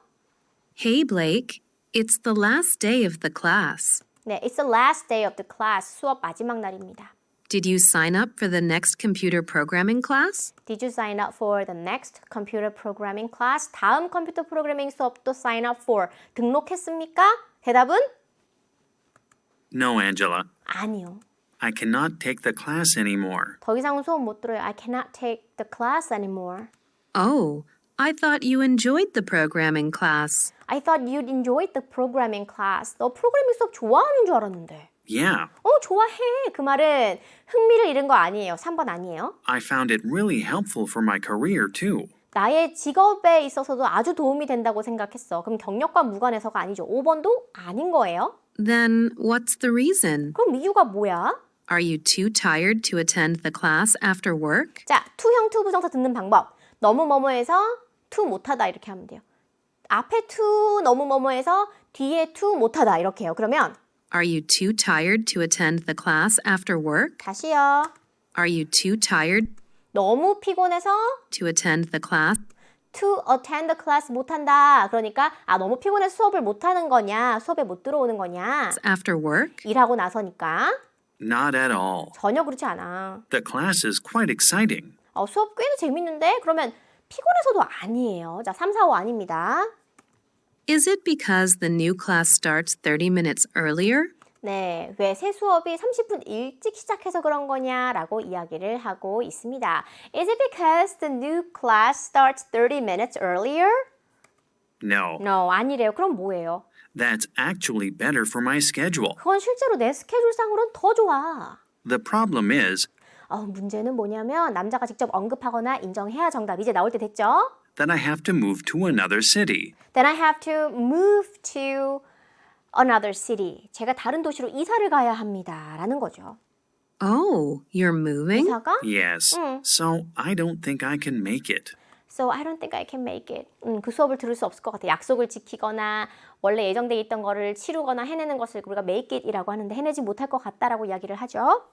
Hey, Blake. It's the last day of the class. 네, it's the last day of the class. 수업 마지막 날입니다. Did you sign up for the next computer programming class? Did you sign up for the next computer programming class? 다음 컴퓨터 프로그래밍 수업도 sign up for. 등록했습니까? 대답은 No, Angela. 아니요. I cannot take the class anymore. 더 이상은 수업 못 들어요. I cannot take the class anymore. Oh, I thought you enjoyed the programming class. I thought you'd enjoyed the programming class. 너 프로그래밍 수업 좋아하는 줄 알았는데. Yeah, 좋아해. 그 말은 흥미를 잃은 거 아니에요. 3번 아니에요. I found it really helpful for my career too. 나의 직업에 있어서도 아주 도움이 된다고 생각했어. 그럼 경력과 무관해서가 아니죠. 5번도 아닌 거예요. Then what's the reason? 그럼 이유가 뭐야? Are you too tired to attend the class after work? 자, to형 to 부정사 듣는 방법. 너무 뭐뭐해서 to 못하다 이렇게 하면 돼요. 앞에 to 너무 뭐뭐해서 뒤에 to 못하다 이렇게 해요. 그러면 Are you too tired to attend the class after work? 다시요. Are you too tired 너무 피곤해서 to attend the class to attend the class 못한다. 그러니까 너무 피곤해서 수업을 못하는 거냐, 수업에 못 들어오는 거냐. after work? 일하고 나서니까 Not at all. 전혀 그렇지 않아. The class is quite exciting. 수업 꽤도 재밌는데 그러면 피곤해서도 아니에요. 자, 3, 4, 5 아닙니다. Is it because the new class starts 30 minutes earlier? 네, 왜 새 수업이 30분 일찍 시작해서 그런 거냐라고 이야기를 하고 있습니다. Is it because the new class starts 30 minutes earlier? No, No, 아니래요. 그럼 뭐예요? that's actually better for my schedule. 그건 실제로 내 스케줄상으로는 더 좋아. The problem is 문제는 뭐냐면 남자가 직접 언급하거나 인정해야 정답. 이제 나올 때 됐죠? that I have to move to another city. Then I have to move to another city. 제가 다른 도시로 이사를 가야 합니다. 라는 거죠. Oh, you're moving? 이사가? Yes, so I don't think I can make it. So I don't think I can make it. 그 수업을 들을 수 없을 것 같아. 약속을 지키거나 원래 예정돼 있던 거를 치르거나 해내는 것을 우리가 make it이라고 하는데 해내지 못할 것 같다라고 이야기를 하죠.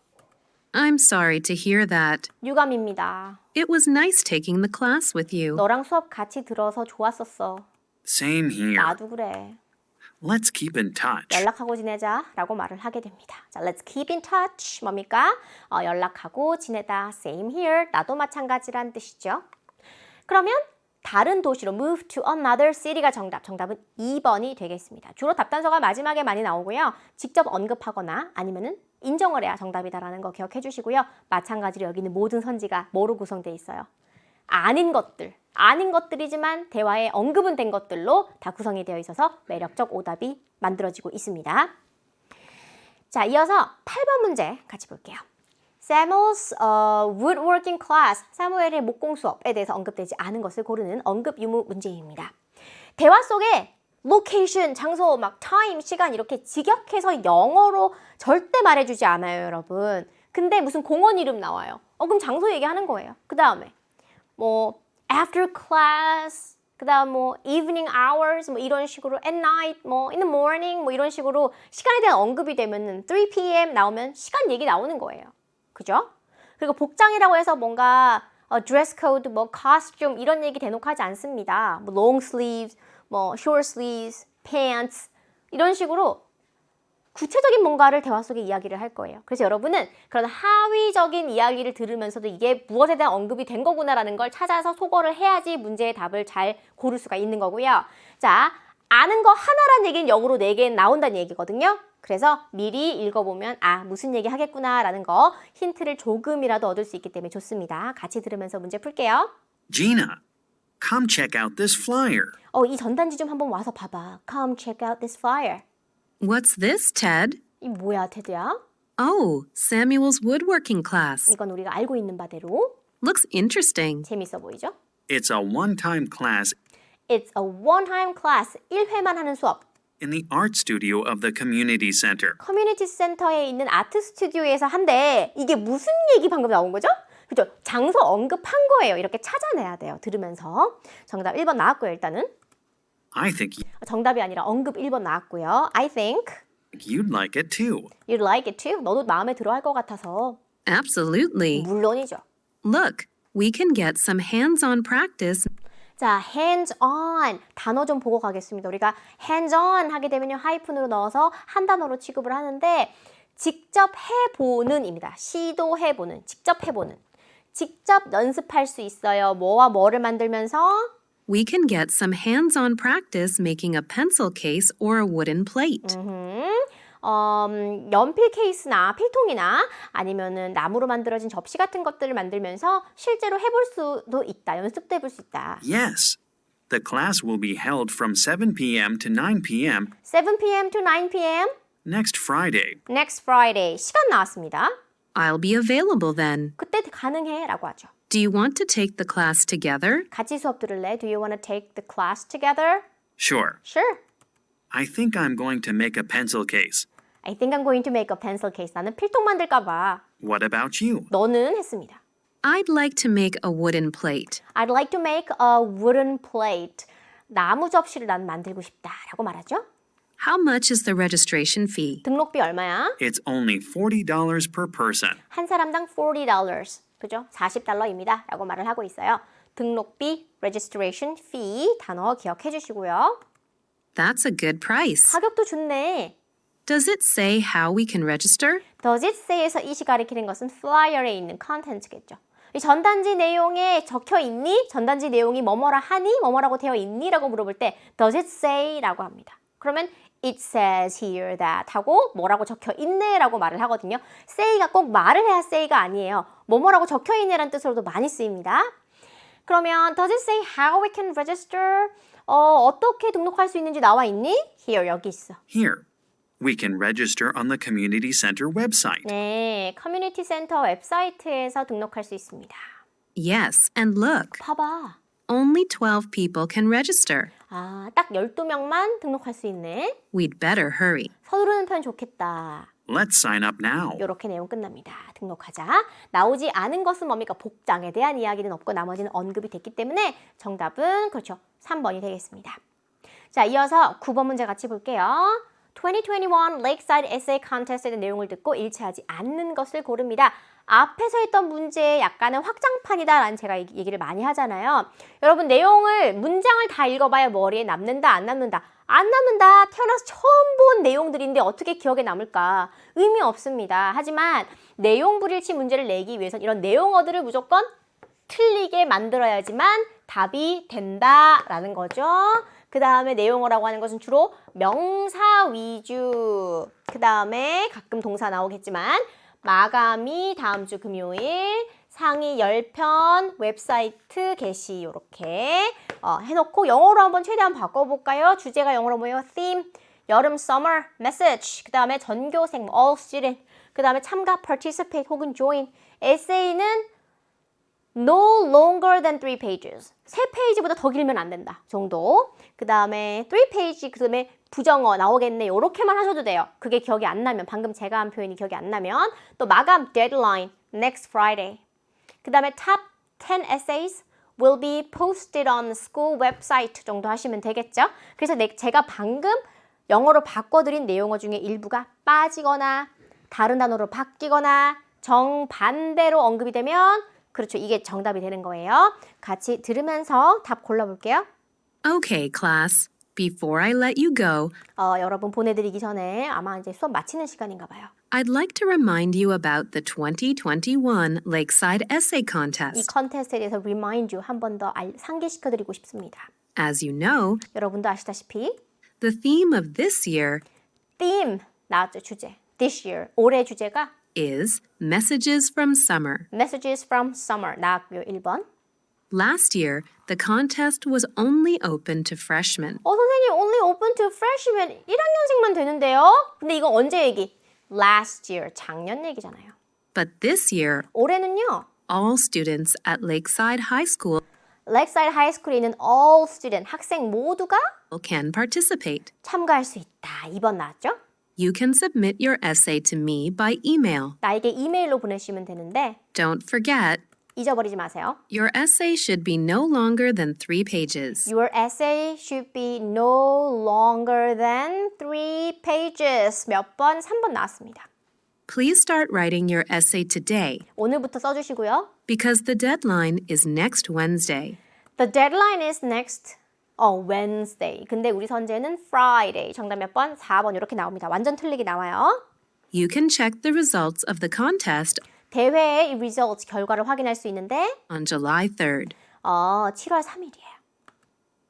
I'm sorry to hear that. 유감입니다. It was nice taking the class with you. 너랑 수업 같이 들어서 좋았었어. Same here. 나도 그래. Let's keep in touch. 연락하고 지내자라고 말을 하게 됩니다. 자, let's keep in touch. 뭡니까? 연락하고 지내다. Same here. 나도 마찬가지란 뜻이죠. 그러면 다른 도시로 move to another city가 정답. 정답은 2번이 되겠습니다. 주로 답단서가 마지막에 많이 나오고요. 직접 언급하거나 아니면은 인정을 해야 정답이다라는 거 기억해 주시고요. 마찬가지로 여기는 모든 선지가 뭐로 구성되어 있어요? 아닌 것들이지만 대화에 언급은 된 것들로 다 구성이 되어 있어서 매력적 오답이 만들어지고 있습니다. 자, 이어서 8번 문제 같이 볼게요. Samuel's woodworking class, 사무엘의 목공 수업에 대해서 언급되지 않은 것을 고르는 언급 유무 문제입니다. 대화 속에 location, 장소, time, 시간 이렇게 직역해서 영어로 절대 말해주지 않아요, 여러분. 근데 무슨 공원 이름 나와요. 그럼 장소 얘기하는 거예요. 그 다음에 after class, 그 다음 evening hours, 이런 식으로 at night, in the morning, 이런 식으로 시간에 대한 언급이 되면은 3 p.m. 나오면 시간 얘기 나오는 거예요. 그죠? 그리고 복장이라고 해서 뭔가 dress code, costume 이런 얘기 대놓고 하지 않습니다. long sleeves, short sleeves, pants 이런 식으로 구체적인 뭔가를 대화 속에 이야기를 할 거예요. 그래서 여러분은 그런 하위적인 이야기를 들으면서도 이게 무엇에 대한 언급이 된 거구나라는 걸 찾아서 소거를 해야지 문제의 답을 잘 고를 수가 있는 거고요. 자, 아는 거 하나란 얘기는 영어로 4개 나온다는 얘기거든요. 그래서 미리 읽어보면 무슨 얘기 하겠구나라는 거 힌트를 조금이라도 얻을 수 있기 때문에 좋습니다. 같이 들으면서 문제 풀게요. Gina, come check out this flyer. 이 전단지 좀 한번 와서 봐봐. Come check out this flyer. What's this, Ted? 이 뭐야, 테드야? Oh, Samuel's woodworking class. 이건 우리가 알고 있는 바대로 Looks interesting. 재밌어 보이죠? It's a one-time class It's a one-time class. 1회만 하는 수업. in the art studio of the community center. 커뮤니티 센터에 있는 아트 스튜디오에서 한대. 이게 무슨 얘기 방금 나온 거죠? 그죠? 장소 언급한 거예요. 이렇게 찾아내야 돼요. 들으면서. 정답 1번 나왔고요, 일단은. I think 정답이 아니라 언급 1번 나왔고요. I think You'd like it too. You'd like it too? 너도 마음에 들어 할 것 같아서. Absolutely. 물론이죠. Look, we can get some hands-on practice. 자, hands-on 단어 좀 보고 가겠습니다. 우리가 hands-on 하게 되면요. 하이픈으로 넣어서 한 단어로 취급을 하는데 직접 해보는입니다. 시도해보는, 직접 해보는. 직접 연습할 수 있어요. 뭐와 뭐를 만들면서 We can get some hands-on practice making a pencil case or a wooden plate. 연필 케이스나 필통이나 아니면은 나무로 만들어진 접시 같은 것들을 만들면서 실제로 해볼 수도 있다. 연습도 해볼 수 있다. Yes. The class will be held from 7 p.m. to 9 p.m. 7 p.m. to 9 p.m. next Friday. next Friday. 시간 나왔습니다. I'll be available then. 그때 가능해 라고 하죠. Do you want to take the class together? 같이 수업 들을래? Do you want to take the class together? Sure. Sure. I think I'm going to make a pencil case. I think I'm going to make a pencil case. 나는 필통 만들까 봐. What about you? 너는 했습니다. I'd like to make a wooden plate. I'd like to make a wooden plate. 나무 접시를 난 만들고 싶다 라고 말하죠. How much is the registration fee? 등록비 얼마야? It's only $40 per person. 한 사람당 $40. 그죠? $40입니다. 라고 말을 하고 있어요. 등록비, registration fee 단어 기억해 주시고요. That's a good price. 가격도 좋네. Does it say how we can register? Does it say에서 이시 가리키는 것은 flyer에 있는 content겠죠. 이 전단지 내용에 적혀 있니? 전단지 내용이 뭐뭐라 하니? 뭐뭐라고 되어 있니? 라고 물어볼 때 Does it say? 라고 합니다. 그러면 It says here that 하고 뭐라고 적혀 있네 라고 말을 하거든요. say가 꼭 말을 해야 say가 아니에요. 뭐뭐라고 적혀 있네라는 뜻으로도 많이 쓰입니다. 그러면 Does it say how we can register? 어떻게 등록할 수 있는지 나와 있니? Here, 여기 있어. Here. We can register on the community center website. 네, 커뮤니티 센터 웹사이트에서 등록할 수 있습니다. Yes, and look, 봐봐. only 12 people can register. 아, 딱 12명만 등록할 수 있네. We'd better hurry. 서두르는 편 좋겠다. Let's sign up now. 이렇게 내용 끝납니다. 등록하자. 나오지 않은 것은 뭡니까? 복장에 대한 이야기는 없고 나머지는 언급이 됐기 때문에 정답은 그렇죠. 3번이 되겠습니다. 자, 이어서 9번 문제 같이 볼게요. 2021 Lakeside Essay Contest에 대한 내용을 듣고 일치하지 않는 것을 고릅니다. 앞에서 했던 문제의 약간은 확장판이다라는 제가 얘기를 많이 하잖아요. 여러분 내용을 문장을 다 읽어봐야 머리에 남는다 안 남는다. 안 남는다. 태어나서 처음 본 내용들인데 어떻게 기억에 남을까? 의미 없습니다. 하지만 내용 불일치 문제를 내기 위해선 이런 내용어들을 무조건 틀리게 만들어야지만 답이 된다라는 거죠. 그 다음에 내용어라고 하는 것은 주로 명사 위주. 그 다음에 가끔 동사 나오겠지만 마감이 다음 주 금요일, 상위 10편, 웹사이트 게시 이렇게 해놓고 영어로 한번 최대한 바꿔볼까요? 주제가 영어로 뭐예요? theme, 여름 summer, message, 그 다음에 전교생, all student, 그 다음에 참가, participate 혹은 join, 에세이는 no longer than 3 pages. 3페이지보다 더 길면 안 된다 정도. 그 다음에 3 page, 그 다음에 부정어 나오겠네. 이렇게만 하셔도 돼요. 그게 기억이 안 나면, 방금 제가 한 표현이 기억이 안 나면. 또 마감, deadline, next Friday. 그 다음에 top 10 essays will be posted on the school website 정도 하시면 되겠죠. 그래서 제가 방금 영어로 바꿔드린 내용어 중에 일부가 빠지거나 다른 단어로 바뀌거나 정반대로 언급이 되면 그렇죠. 이게 정답이 되는 거예요. 같이 들으면서 답 골라볼게요. Okay, class. Before I let you go, 여러분 보내드리기 전에 아마 이제 수업 마치는 시간인가 봐요. I'd like to remind you about the 2021 Lakeside Essay 이 Contest. 컨테스트에 대해서 remind you 한 번 더 상기시켜드리고 싶습니다. As you know, 여러분도 아시다시피 the theme of this year theme 나왔죠. 주제. This year. 올해 주제가 is Messages from Summer. Messages from Summer 나왔고요. 1번. Last year, the contest was only open to freshmen. 선생님 only open to freshmen 1학년생만 되는데요. 근데 이거 언제 얘기? Last year. 작년 얘기잖아요. But this year, 올해는요. all students at Lakeside High School Lakeside High School에 있는 all student 학생 모두가 can participate. 참가할 수 있다. 2번 나왔죠? You can submit your essay to me by email. 나에게 이메일로 보내시면 되는데 Don't forget, 잊어버리지 마세요. Your essay should be no longer than 3 pages. Your essay should be no longer than 3 pages. 몇 번? 3번 나왔습니다. Please start writing your essay today 오늘부터 써주시고요. because the deadline is next Wednesday. The deadline is next Wednesday. 근데 우리 선재는 Friday. 정답 몇 번? 4번 이렇게 나옵니다. 완전 틀리게 나와요. You can check the results of the contest 대회의 results 결과를 확인할 수 있는데 on July 3rd. 7월 3일이에요.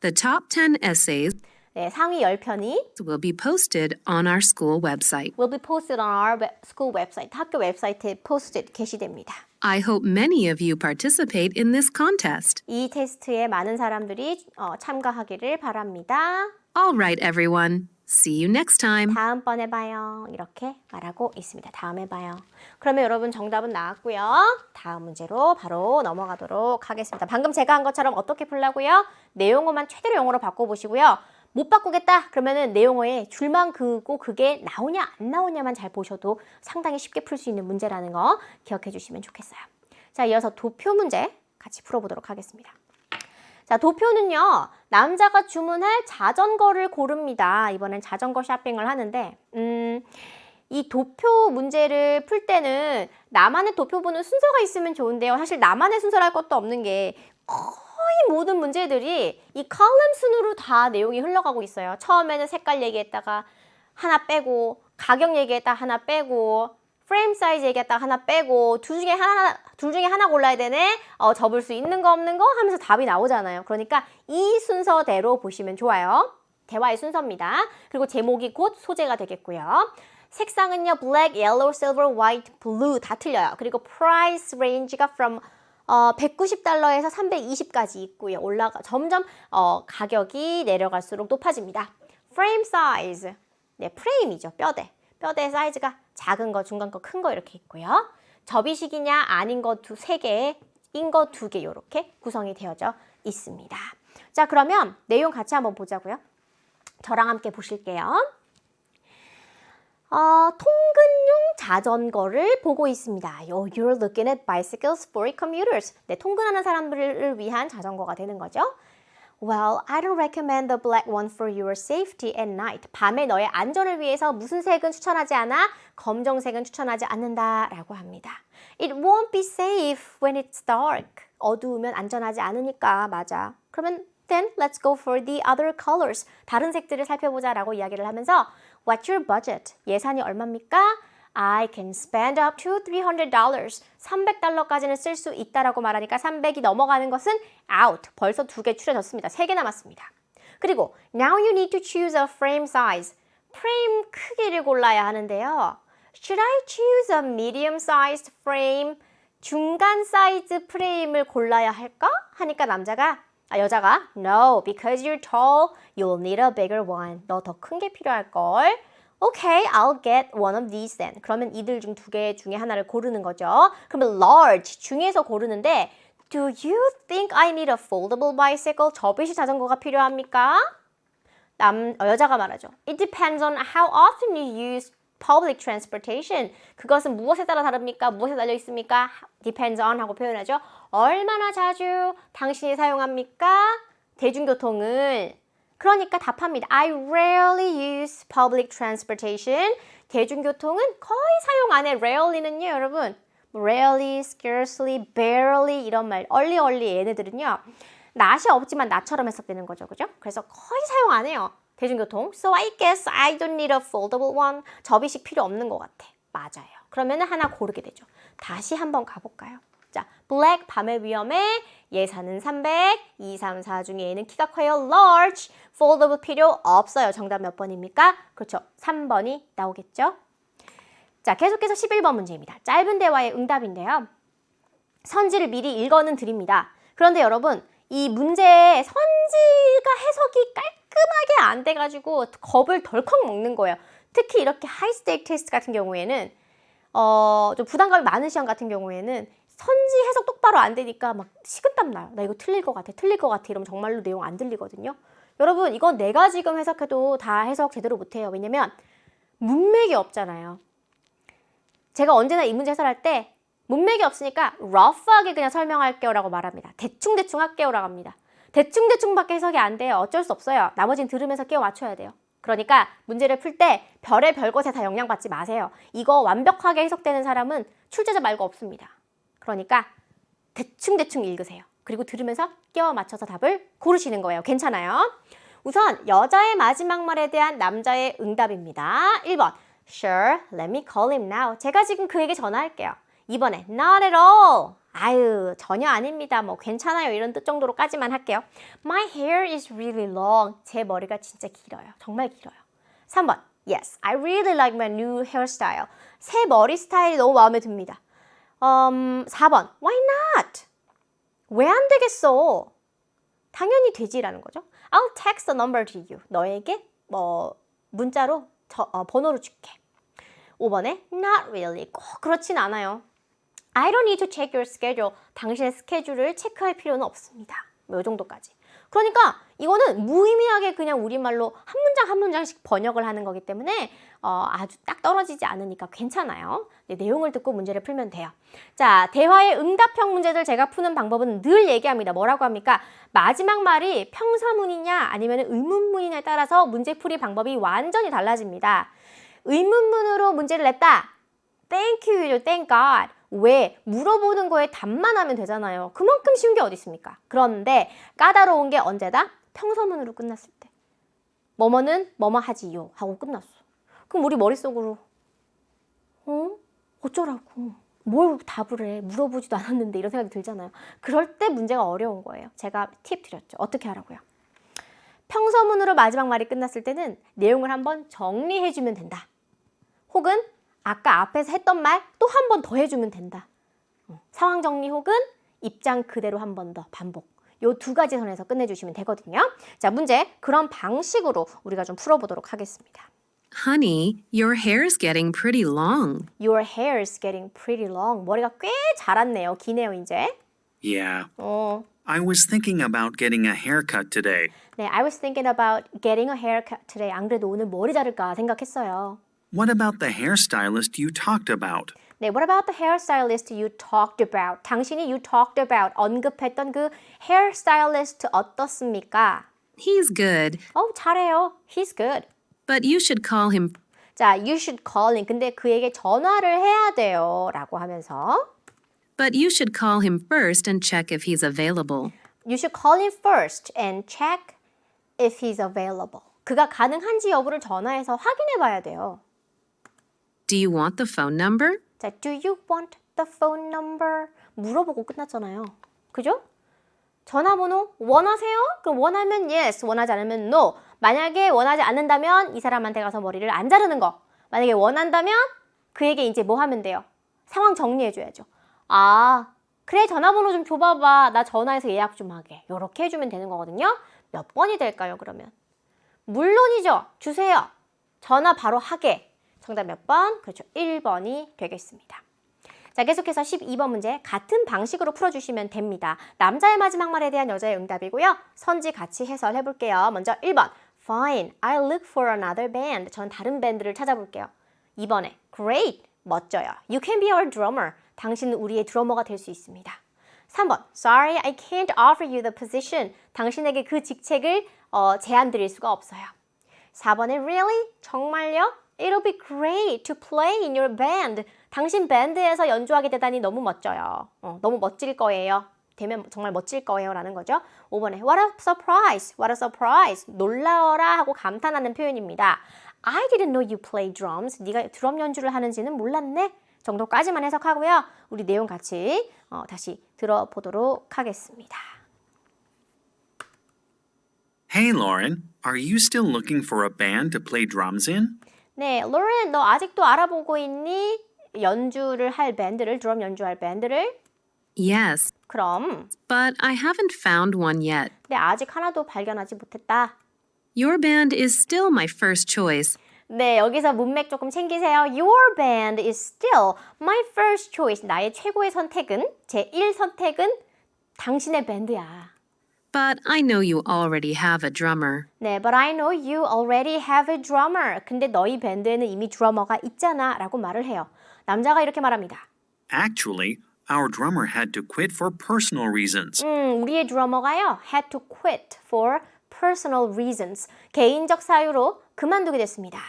The top 10 essays 네, 상위 10편이 will be posted on our school website. will be posted on our school website. 학교 웹사이트에 posted 게시됩니다. I hope many of you participate in this contest. 이 테스트에 많은 사람들이 참가하기를 바랍니다. All right, everyone. See you next time. 다음번에 봐요. 이렇게 말하고 있습니다. 다음에 봐요. 그러면 여러분 정답은 나왔고요. 다음 문제로 바로 넘어가도록 하겠습니다. 방금 제가 한 것처럼 어떻게 풀라고요? 내용어만 최대로 영어로 바꿔보시고요. 못 바꾸겠다 그러면은 내용어에 줄만 그고 그게 나오냐 안 나오냐만 잘 보셔도 상당히 쉽게 풀 수 있는 문제라는 거 기억해 주시면 좋겠어요. 자, 이어서 도표 문제 같이 풀어보도록 하겠습니다. 자, 도표는요, 남자가 주문할 자전거를 고릅니다. 이번엔 자전거 쇼핑을 하는데, 이 도표 문제를 풀 때는 나만의 도표 보는 순서가 있으면 좋은데요. 사실 나만의 순서랄 것도 없는 게 거의 모든 문제들이 이 컬럼 순으로 다 내용이 흘러가고 있어요. 처음에는 색깔 얘기했다가 하나 빼고, 가격 얘기했다가 하나 빼고, 프레임 사이즈 얘기했다가 하나 빼고, 둘 중에 하나 골라야 되네. 접을 수 있는 거 없는 거 하면서 답이 나오잖아요. 그러니까 이 순서대로 보시면 좋아요. 대화의 순서입니다. 그리고 제목이 곧 소재가 되겠고요. 색상은요, black, yellow, silver, white, blue 다 틀려요. 그리고 price range가 from $190에서 $320까지 있고요. 점점 가격이 내려갈수록 높아집니다. frame size, 네, 프레임이죠. 뼈대 사이즈가 작은 거, 중간 거, 큰 거 이렇게 있고요. 접이식이냐 아닌 거 3개인 거 2개 이렇게 구성이 되어져 있습니다. 자, 그러면 내용 같이 한번 보자고요. 저랑 함께 보실게요. 통근용 자전거를 보고 있습니다. You're looking at bicycles for commuters. 네, 통근하는 사람들을 위한 자전거가 되는 거죠. Well, I don't recommend the black one for your safety at night. 밤에 너의 안전을 위해서 무슨 색은 추천하지 않아? 검정색은 추천하지 않는다라고 합니다. It won't be safe when it's dark. 어두우면 안전하지 않으니까. 맞아. 그러면 then let's go for the other colors. 다른 색들을 살펴보자라고 이야기를 하면서 What's your budget? 예산이 얼마입니까? I can spend up to $300. $300까지는 쓸 수 있다라고 말하니까 300이 넘어가는 것은 out. 벌써 2개 추려졌습니다. 3개 남았습니다. 그리고 now you need to choose a frame size. 프레임 크기를 골라야 하는데요. Should I choose a medium-sized frame? 중간 사이즈 프레임을 골라야 할까? 하니까 여자가 No, because you're tall, you'll need a bigger one. 너 더 큰 게 필요할걸. Okay, I'll get one of these then. 그러면 이들 중 2개 중에 하나를 고르는 거죠. 그러면 large 중에서 고르는데 Do you think I need a foldable bicycle? 접이식 자전거가 필요합니까? 여자가 말하죠. It depends on how often you use public transportation. 그것은 무엇에 따라 다릅니까? 무엇에 달려 있습니까? Depends on 하고 표현하죠. 얼마나 자주 당신이 사용합니까? 대중교통을. 그러니까 답합니다. I rarely use public transportation. 대중교통은 거의 사용 안 해. Rarely는요, 여러분. Rarely, scarcely, barely 이런 말. early 얘네들은요. 낫이 없지만 나처럼 해석되는 거죠. 그죠? 그래서 거의 사용 안 해요. 대중교통. So I guess I don't need a foldable one. 접이식 필요 없는 것 같아. 맞아요. 그러면 하나 고르게 되죠. 다시 한번 가볼까요? 자, black 밤의 위험에 예산은 300, 2, 3, 4 중에 얘는 키가 커요. large, foldable 필요 없어요. 정답 몇 번입니까? 그렇죠. 3번이 나오겠죠? 자, 계속해서 11번 문제입니다. 짧은 대화의 응답인데요. 선지를 미리 읽어는 드립니다. 그런데 여러분, 이 문제의 선지가 해석이 깔끔하게 안 돼가지고 겁을 덜컥 먹는 거예요. 특히 이렇게 하이스테이크 테스트 같은 경우에는 좀 부담감이 많은 시험 같은 경우에는 선지 해석 똑바로 안 되니까 막 식은땀 나요. 나 이거 틀릴 것 같아 이러면 정말로 내용 안 들리거든요. 여러분, 이건 내가 지금 해석해도 다 해석 제대로 못해요. 왜냐면 문맥이 없잖아요. 제가 언제나 이 문제 해설할 때 문맥이 없으니까 rough하게 그냥 설명할게요 라고 말합니다. 대충대충 할게요 라고 합니다. 대충대충밖에 해석이 안 돼요. 어쩔 수 없어요. 나머지는 들으면서 끼워 맞춰야 돼요. 그러니까 문제를 풀 때 별의 별것에 다 영향받지 마세요. 이거 완벽하게 해석되는 사람은 출제자 말고 없습니다. 그러니까 대충대충 읽으세요. 그리고 들으면서 끼워 맞춰서 답을 고르시는 거예요. 괜찮아요? 우선 여자의 마지막 말에 대한 남자의 응답입니다. 1번 Sure, let me call him now. 제가 지금 그에게 전화할게요. 2번에 Not at all. 아유, 전혀 아닙니다. 뭐 괜찮아요. 이런 뜻 정도로까지만 할게요. My hair is really long. 제 머리가 진짜 길어요. 정말 길어요. 3번 Yes, I really like my new hairstyle. 새 머리 스타일이 너무 마음에 듭니다. 4번 Why not? 왜 안 되겠어? 당연히 되지라는 거죠. I'll text the number to you. 너에게 문자로 번호를 줄게. 5번에 Not really. 꼭 그렇진 않아요. I don't need to check your schedule. 당신의 스케줄을 체크할 필요는 없습니다. 이 정도까지. 그러니까 이거는 무의미하게 그냥 우리말로 한 문장 한 문장씩 번역을 하는 거기 때문에 아주 딱 떨어지지 않으니까 괜찮아요. 내용을 듣고 문제를 풀면 돼요. 자, 대화의 응답형 문제들 제가 푸는 방법은 늘 얘기합니다. 뭐라고 합니까? 마지막 말이 평서문이냐 아니면 의문문이냐에 따라서 문제풀이 방법이 완전히 달라집니다. 의문문으로 문제를 냈다. Thank you, thank God. 왜? 물어보는 거에 답만 하면 되잖아요. 그만큼 쉬운 게 어디 있습니까? 그런데 까다로운 게 언제다? 평서문으로 끝났을 때. 뭐뭐는 뭐뭐 하지요 하고 끝났어. 그럼 우리 머릿속으로 어쩌라고. 뭘 답을 해. 물어보지도 않았는데 이런 생각이 들잖아요. 그럴 때 문제가 어려운 거예요. 제가 팁 드렸죠. 어떻게 하라고요? 평서문으로 마지막 말이 끝났을 때는 내용을 한번 정리해주면 된다. 혹은 아까 앞에서 했던 말 또 한 번 더 해주면 된다. 상황 정리 혹은 입장 그대로 한 번 더 반복. 요 두 가지 선에서 끝내주시면 되거든요. 자, 문제 그런 방식으로 우리가 좀 풀어보도록 하겠습니다. Honey, your hair's getting pretty long. Your hair is getting pretty long. 머리가 꽤 자랐네요. 기네요, 이제. Yeah. I was thinking about getting a haircut today. 네, I was thinking about getting a haircut today. 안 그래도 오늘 머리 자를까 생각했어요. What about the hairstylist you talked about? 네, what about the hairstylist you talked about? 당신이 you talked about 언급했던 그 hairstylist 어떻습니까? He's good, 잘해요. He's good. but you should call him. 자, you should call him. 근데 그에게 전화를 해야 돼요. 라고 하면서 But you should call him first and check if he's available. You should call him first and check if he's available. 그가 가능한지 여부를 전화해서 확인해 봐야 돼요. Do you want the phone number? 자, do you want the phone number? 물어보고 끝났잖아요. 그죠? 전화번호 원하세요? 그럼 원하면 yes, 원하지 않으면 no. 만약에 원하지 않는다면 이 사람한테 가서 머리를 안 자르는 거. 만약에 원한다면 그에게 이제 뭐 하면 돼요? 상황 정리해줘야죠. 아, 그래 전화번호 좀 줘봐봐. 나 전화해서 예약 좀 하게. 요렇게 해주면 되는 거거든요. 몇 번이 될까요, 그러면? 물론이죠. 주세요. 전화 바로 하게. 정답 몇 번? 그렇죠. 1번이 되겠습니다. 자, 계속해서 12번 문제 같은 방식으로 풀어주시면 됩니다. 남자의 마지막 말에 대한 여자의 응답이고요. 선지 같이 해설해 볼게요. 먼저 1번 Fine, I'll look for another band. 전 다른 밴드를 찾아볼게요. 2번에 Great, 멋져요. You can be our drummer. 당신은 우리의 드러머가 될 수 있습니다. 3번 Sorry, I can't offer you the position. 당신에게 그 직책을 제안 드릴 수가 없어요. 4번에 Really? 정말요? It'll be great to play in your band. 당신 밴드에서 연주하게 되다니 너무 멋져요. 너무 멋질 거예요. 되면 정말 멋질 거예요 라는 거죠. 5번에 What a surprise! What a surprise! 놀라워라 하고 감탄하는 표현입니다. I didn't know you play drums. 네가 드럼 연주를 하는지는 몰랐네. 정도까지만 해석하고요. 우리 내용 같이 다시 들어보도록 하겠습니다. Hey, Lauren, are you still looking for a band to play drums in? 네, 로렌 너 아직도 알아보고 있니? 연주를 할 밴드를, 드럼 연주할 밴드를? Yes, 그럼 but I haven't found one yet. 네, 아직 하나도 발견하지 못했다. Your band is still my first choice. 네, 여기서 문맥 조금 챙기세요. Your band is still my first choice. 나의 최고의 선택은, 제1 선택은 당신의 밴드야. But I know you already have a drummer. 네, but I know you already have a drummer. 근데 너희 밴드에는 이미 드러머가 있잖아 라고 말을 해요. 남자가 이렇게 말합니다. Actually, our drummer had to quit for personal reasons. 우리의 드러머가요. had to quit for personal reasons. 개인적 사유로 그만두게 됐습니다.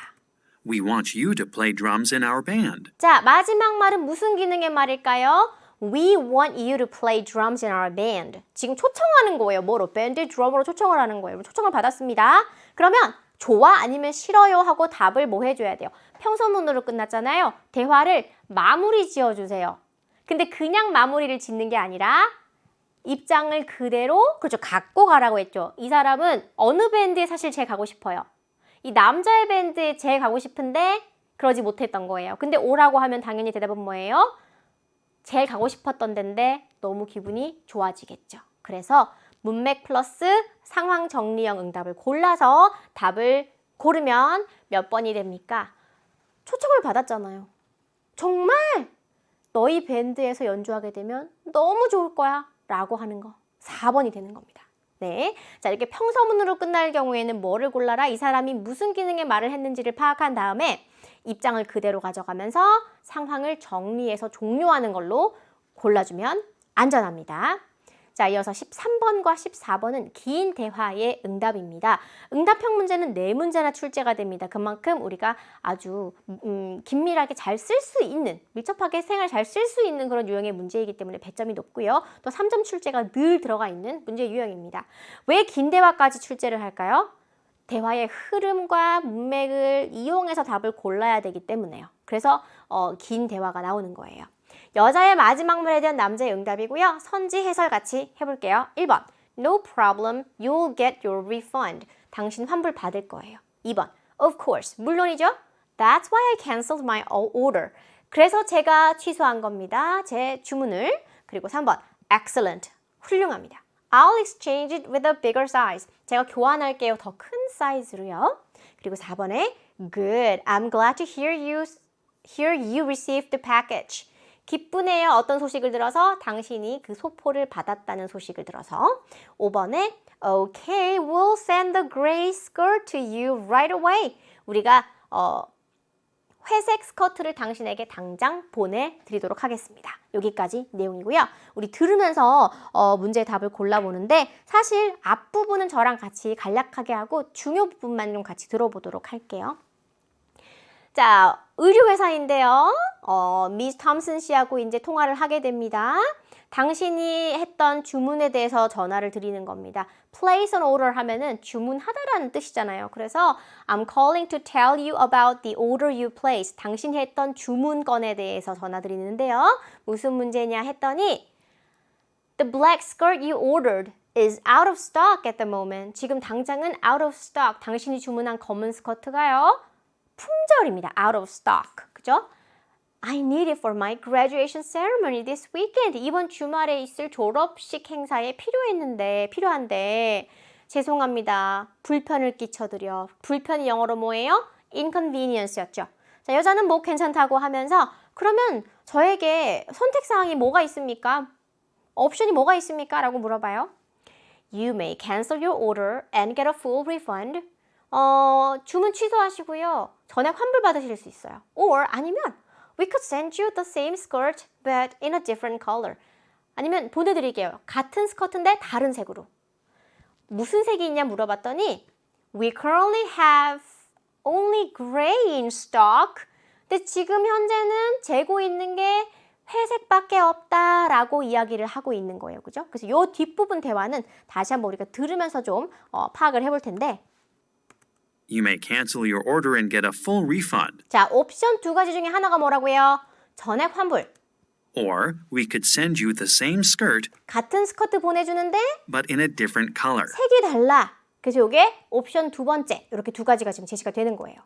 We want you to play drums in our band. 자, 마지막 말은 무슨 기능의 말일까요? We want you to play drums in our band. 지금 초청하는 거예요. 뭐로? 밴드 드럼으로 초청을 하는 거예요. 초청을 받았습니다. 그러면 좋아 아니면 싫어요 하고 답을 뭐 해줘야 돼요? 평서문으로 끝났잖아요. 대화를 마무리 지어주세요. 근데 그냥 마무리를 짓는 게 아니라 입장을 그대로 그렇죠 갖고 가라고 했죠. 이 사람은 어느 밴드에 사실 제일 가고 싶어요. 이 남자의 밴드에 제일 가고 싶은데 그러지 못했던 거예요. 근데 오라고 하면 당연히 대답은 뭐예요? 제일 가고 싶었던 데인데 너무 기분이 좋아지겠죠. 그래서 문맥 플러스 상황 정리형 응답을 골라서 답을 고르면 몇 번이 됩니까? 초청을 받았잖아요. 정말 너희 밴드에서 연주하게 되면 너무 좋을 거야 라고 하는 거 4번이 되는 겁니다. 네, 자 이렇게 평서문으로 끝날 경우에는 뭐를 골라라? 이 사람이 무슨 기능의 말을 했는지를 파악한 다음에 입장을 그대로 가져가면서 상황을 정리해서 종료하는 걸로 골라주면 안전합니다. 자, 이어서 13번과 14번은 긴 대화의 응답입니다. 응답형 문제는 4문제나 출제가 됩니다. 그만큼 우리가 아주 긴밀하게 잘 쓸 수 있는, 밀접하게 생활 잘 쓸 수 있는 그런 유형의 문제이기 때문에 배점이 높고요. 또 3점 출제가 늘 들어가 있는 문제 유형입니다. 왜 긴 대화까지 출제를 할까요? 대화의 흐름과 문맥을 이용해서 답을 골라야 되기 때문에요. 그래서 긴 대화가 나오는 거예요. 여자의 마지막 말에 대한 남자의 응답이고요. 선지 해설 같이 해볼게요. 1번 No problem, you'll get your refund. 당신 환불 받을 거예요. 2번 Of course, 물론이죠. That's why I canceled my order. 그래서 제가 취소한 겁니다. 제 주문을. 그리고 3번 Excellent, 훌륭합니다. I'll exchange it with a bigger size. 제가 교환할게요. 더 큰 사이즈로요. 그리고 4번에 Good, I'm glad to hear you received the package. 기쁘네요. 어떤 소식을 들어서? 당신이 그 소포를 받았다는 소식을 들어서. 5번에 Okay, we'll send the gray skirt to you right away. 우리가 회색 스커트를 당신에게 당장 보내드리도록 하겠습니다. 여기까지 내용이고요. 우리 들으면서 문제의 답을 골라보는데 사실 앞부분은 저랑 같이 간략하게 하고 중요 부분만 좀 같이 들어보도록 할게요. 자, 의류회사인데요. 미스 톰슨 씨하고 이제 통화를 하게 됩니다. 당신이 했던 주문에 대해서 전화를 드리는 겁니다. Place an order 하면은 주문하다라는 뜻이잖아요. 그래서 I'm calling to tell you about the order you placed. 당신이 했던 주문건에 대해서 전화 드리는데요. 무슨 문제냐 했더니 The black skirt you ordered is out of stock at the moment. 지금 당장은 out of stock. 당신이 주문한 검은 스커트가요. 품절입니다. out of stock. 그죠? I need it for my graduation ceremony this weekend. 이번 주말에 있을 졸업식 행사에 필요한데 죄송합니다. 불편을 끼쳐드려. 불편이 영어로 뭐예요? inconvenience였죠. 자, 여자는 뭐 괜찮다고 하면서 그러면 저에게 선택사항이 뭐가 있습니까? 옵션이 뭐가 있습니까? 라고 물어봐요. You may cancel your order and get a full refund. 주문 취소하시고요. 전액 환불 받으실 수 있어요. Or 아니면 We could send you the same skirt but in a different color. 아니면 보내드릴게요. 같은 스커트인데 다른 색으로. 무슨 색이 있냐 물어봤더니 We currently have only gray in stock. 근데 지금 현재는 재고 있는 게 회색밖에 없다라고 이야기를 하고 있는 거예요. 그죠? 그래서 이 뒷부분 대화는 다시 한번 우리가 들으면서 좀 파악을 해볼 텐데 You may cancel your order and get a full refund. 자, 옵션 2가지 중에 하나가 뭐라고요? 전액 환불. Or we could send you the same skirt 같은 스커트 보내주는데 but in a different color. 색이 달라. 그래서 이게 옵션 2번째. 이렇게 2가지가 지금 제시가 되는 거예요.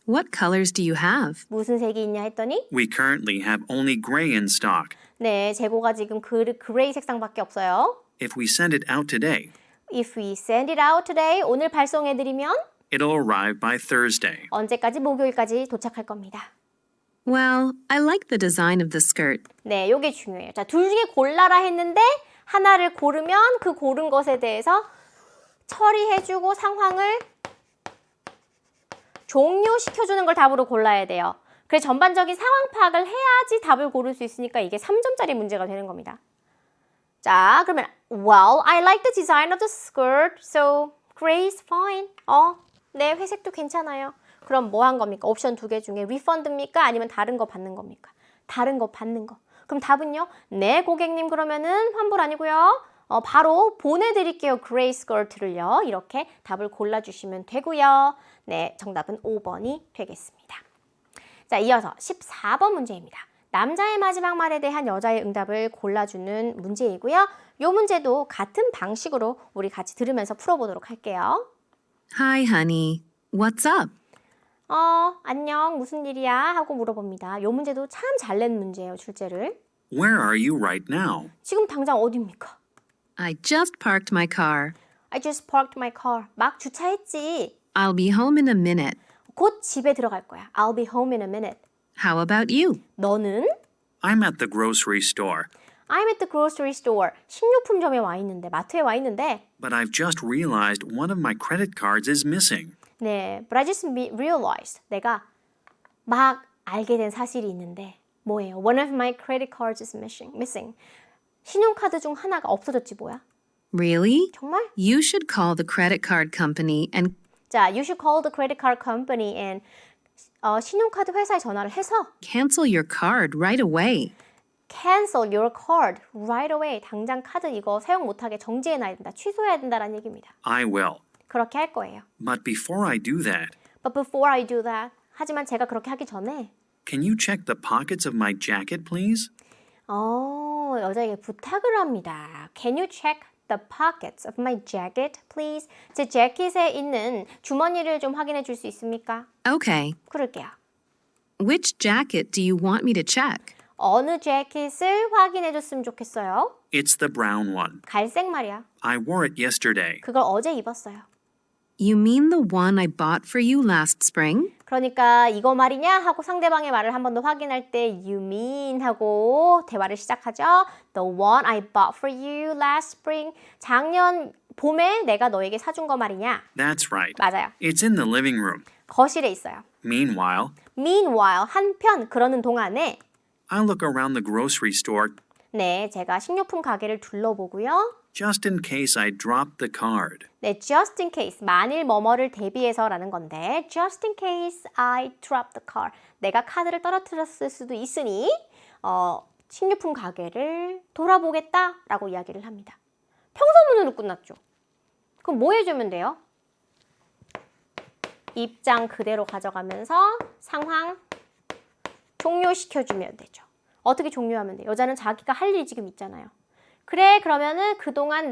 What colors do you have? 무슨 색이 있냐 했더니 We currently have only gray in stock. 네, 재고가 지금 그레이 색상밖에 없어요. If we send it out today, If we send it out today, 오늘 발송해드리면 it'll arrive by Thursday. 언제까지? 목요일까지 도착할 겁니다. Well, I like the design of the skirt. 네, 요게 중요해요. 자, 둘 중에 골라라 했는데 하나를 고르면 그 고른 것에 대해서 처리해주고 상황을 종료시켜주는 걸 답으로 골라야 돼요. 그래서 전반적인 상황 파악을 해야지 답을 고를 수 있으니까 이게 3점짜리 문제가 되는 겁니다. 자, 그러면 Well, I like the design of the skirt, so gray is fine. 네, 회색도 괜찮아요. 그럼 뭐 한 겁니까? 옵션 2개 중에 refund입니까? 아니면 다른 거 받는 겁니까? 다른 거 받는 거. 그럼 답은요? 네, 고객님 그러면은 환불 아니고요. 바로 보내드릴게요. 그레이 스커트를요. 이렇게 답을 골라주시면 되고요. 네, 정답은 5번이 되겠습니다. 자, 이어서 14번 문제입니다. 남자의 마지막 말에 대한 여자의 응답을 골라주는 문제이고요. 이 문제도 같은 방식으로 우리 같이 들으면서 풀어보도록 할게요. Hi, honey. What's up? 안녕, 무슨 일이야? 하고 물어봅니다. 이 문제도 참 잘 낸 문제예요, 출제를. Where are you right now? 지금 당장 어디입니까? I just parked my car. I just parked my car. 막 주차했지. I'll be home in a minute. 곧 집에 들어갈 거야. I'll be home in a minute. How about you? 너는? I'm at the grocery store, I'm at the grocery store. 식료품점에 와 있는데, 마트에 와 있는데. but I've just realized one of my credit cards is missing. 네, but I just realized. 내가 막 알게 된 사실이 있는데 뭐예요? One of my credit cards is missing. 신용카드 중 하나가 없어졌지 뭐야? Really? 정말? You should call the credit card company and 자, you should call the credit card company and 신용카드 회사에 전화를 해서 cancel your card right away. cancel your card right away. 당장 카드 이거 사용 못하게 정지해놔야 된다. 취소해야 된다라는 얘기입니다. I will. 그렇게 할 거예요. But before I do that, But before I do that, 하지만 제가 그렇게 하기 전에 can you check the pockets of my jacket, please? 여자에게 부탁을 합니다. Can you check the pockets of my jacket, please? 제 재킷에 있는 주머니를 좀 확인해 줄 수 있습니까? Okay. 그럴게요. Which jacket do you want me to check? 어느 재킷을 확인해 줬으면 좋겠어요? It's the brown one. 갈색 말이야. I wore it yesterday. 그걸 어제 입었어요. You mean the one I bought for you last spring? 그러니까 이거 말이냐 하고 상대방의 말을 한 번 더 확인할 때 you mean 하고 대화를 시작하죠. The one I bought for you last spring. 작년 봄에 내가 너에게 사준 거 말이냐? That's right. 맞아요. It's in the living room. 거실에 있어요. Meanwhile, Meanwhile, 한편 그러는 동안에 I look around the grocery store 네, 제가 식료품 가게를 둘러보고요. just in case I drop the card. 네, just in case, 만일 뭐뭐를 대비해서라는 건데 just in case I drop the card. 내가 카드를 떨어뜨렸을 수도 있으니 식료품 가게를 돌아보겠다라고 이야기를 합니다. 평서문으로 끝났죠. 그럼 뭐 해주면 돼요? 입장 그대로 가져가면서 상황 종료시켜주면 되죠. 어떻게 종료하면 돼요? 여자는 자기가 할 일이 지금 있잖아요. 그래, 그러면은 그동안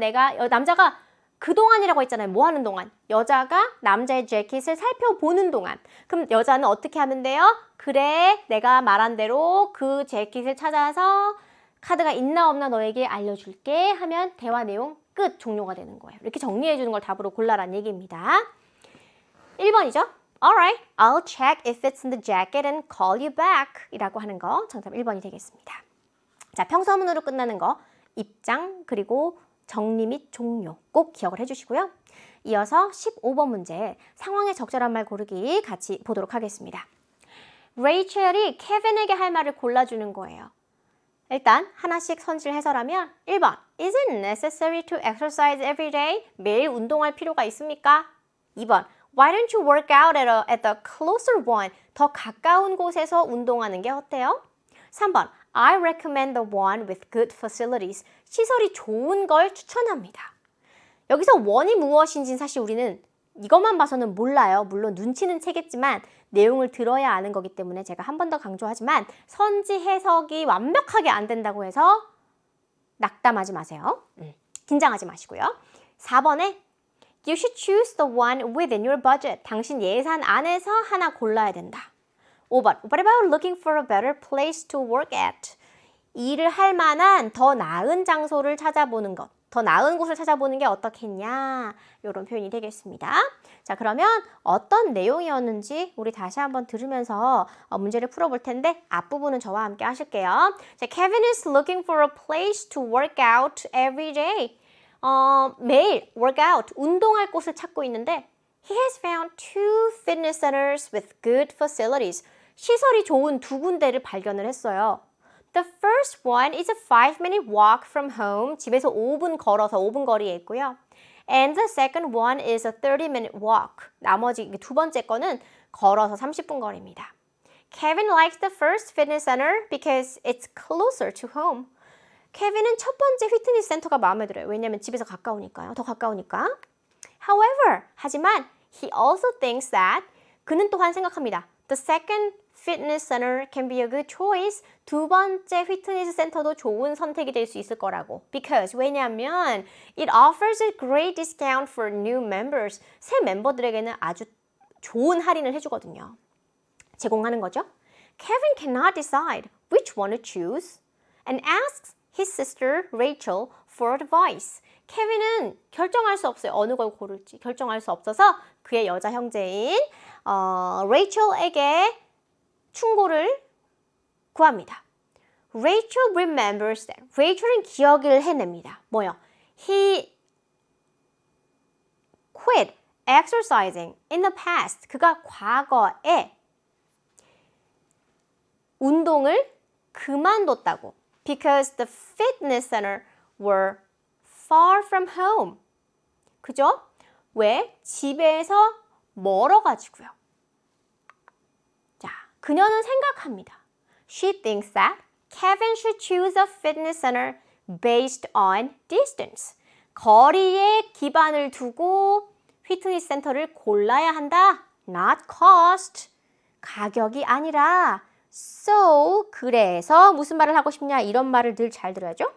남자가 그동안이라고 했잖아요. 뭐 하는 동안? 여자가 남자의 재킷을 살펴보는 동안. 그럼 여자는 어떻게 하면 돼요? 그래, 내가 말한 대로 그 재킷을 찾아서 카드가 있나 없나 너에게 알려줄게 하면 대화 내용 끝, 종료가 되는 거예요. 이렇게 정리해주는 걸 답으로 골라라는 얘기입니다. 1번이죠. Alright, I'll check if it's in the jacket and call you back 이라고 하는 거 정답 1번이 되겠습니다. 자, 평서문으로 끝나는 거 입장 그리고 정리 및 종료 꼭 기억을 해주시고요. 이어서 15번 문제 상황에 적절한 말 고르기 같이 보도록 하겠습니다. 레이첼이 케빈에게 할 말을 골라주는 거예요. 일단 하나씩 선질 해설하면 1번 Is it necessary to exercise every day? 매일 운동할 필요가 있습니까? 2번 Why don't you work out at the closer one? 더 가까운 곳에서 운동하는 게 어때요? 3번 I recommend the one with good facilities. 시설이 좋은 걸 추천합니다. 여기서 원이 무엇인지는 사실 우리는 이것만 봐서는 몰라요. 물론 눈치는 채겠지만 내용을 들어야 아는 거기 때문에 제가 한 번 더 강조하지만 선지 해석이 완벽하게 안 된다고 해서 낙담하지 마세요. 긴장하지 마시고요. 4번에 You should choose the one within your budget. 당신 예산 안에서 하나 골라야 된다. 5번 What about looking for a better place to work at? 일을 할 만한 더 나은 장소를 찾아보는 것. 더 나은 곳을 찾아보는 게 어떻겠냐? 이런 표현이 되겠습니다. 자, 그러면 어떤 내용이었는지 우리 다시 한번 들으면서 문제를 풀어볼 텐데 앞부분은 저와 함께 하실게요. 자, Kevin is looking for a place to work out every day. 매일 workout, 운동할 곳을 찾고 있는데 He has found 2 fitness centers with good facilities. 시설이 좋은 두 군데를 발견을 했어요. The first one is a 5-minute walk from home. 집에서 5분 걸어서 5분 거리에 있고요. And the second one is a 30-minute walk. 나머지 두 번째 거는 걸어서 30분 거리입니다. Kevin likes the first fitness center because it's closer to home. 케빈은 첫 번째 피트니스 센터가 마음에 들어요. 왜냐면 집에서 가까우니까요. 더 가까우니까. However, 하지만 he also thinks that 그는 또한 생각합니다. The second fitness center can be a good choice. 두 번째 피트니스 센터도 좋은 선택이 될 수 있을 거라고. Because 왜냐하면 it offers a great discount for new members. 새 멤버들에게는 아주 좋은 할인을 해주거든요. 제공하는 거죠. Kevin cannot decide which one to choose and asks his sister Rachel for advice. 케빈은 결정할 수 없어요. 어느 걸 고를지 결정할 수 없어서 그의 여자 형제인 레이첼에게 충고를 구합니다. Rachel remembers that. 레이첼은 기억을 해냅니다. 뭐요? He quit exercising in the past. 그가 과거에 운동을 그만뒀다고. Because the fitness center were far from home. 그죠? 왜? 집에서 멀어가지고요. 자, 그녀는 생각합니다. She thinks that Kevin should choose a fitness center based on distance. 거리에 기반을 두고 피트니스 센터를 골라야 한다. Not cost. 가격이 아니라 So, 그래서 무슨 말을 하고 싶냐? 이런 말을 늘 잘 들어야죠.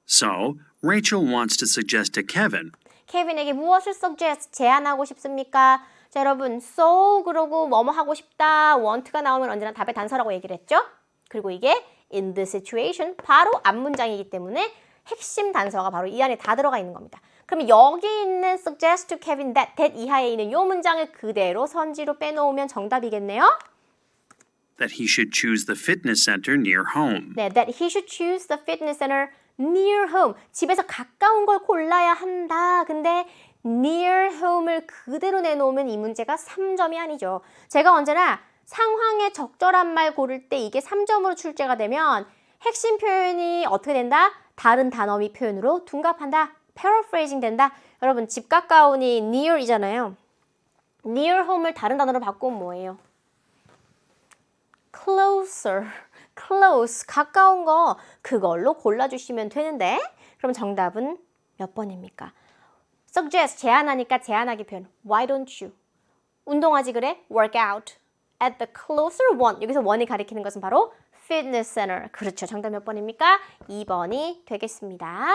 So, Rachel wants to suggest to Kevin 케빈에게 무엇을 suggest, 제안하고 싶습니까? 자, 여러분, so 그러고 뭐뭐 하고 싶다, want가 나오면 언제나 답의 단서라고 얘기를 했죠? 그리고 이게 in the situation, 바로 앞문장이기 때문에 핵심 단서가 바로 이 안에 다 들어가 있는 겁니다. 그럼 여기 있는 suggest to Kevin that 이하에 있는 이 문장을 그대로 선지로 빼놓으면 정답이겠네요? that he should choose the fitness center near home. 네, that he should choose the fitness center near home. 집에서 가까운 걸 골라야 한다. 근데 near home을 그대로 내놓으면 이 문제가 3점이 아니죠. 제가 언제나 상황에 적절한 말 고를 때 이게 3점으로 출제가 되면 핵심 표현이 어떻게 된다? 다른 단어미 표현으로 둔갑한다. paraphrasing 된다. 여러분, 집 가까우니 near이잖아요. near home을 다른 단어로 바꾸면 뭐예요? closer, close, 가까운 거 그걸로 골라주시면 되는데 그럼 정답은 몇 번입니까? suggest, 제안하니까 제안하기 표현 Why don't you? 운동하지 그래? work out at the closer one. 여기서 one이 가리키는 것은 바로 fitness center. 그렇죠. 정답 몇 번입니까? 2번이 되겠습니다.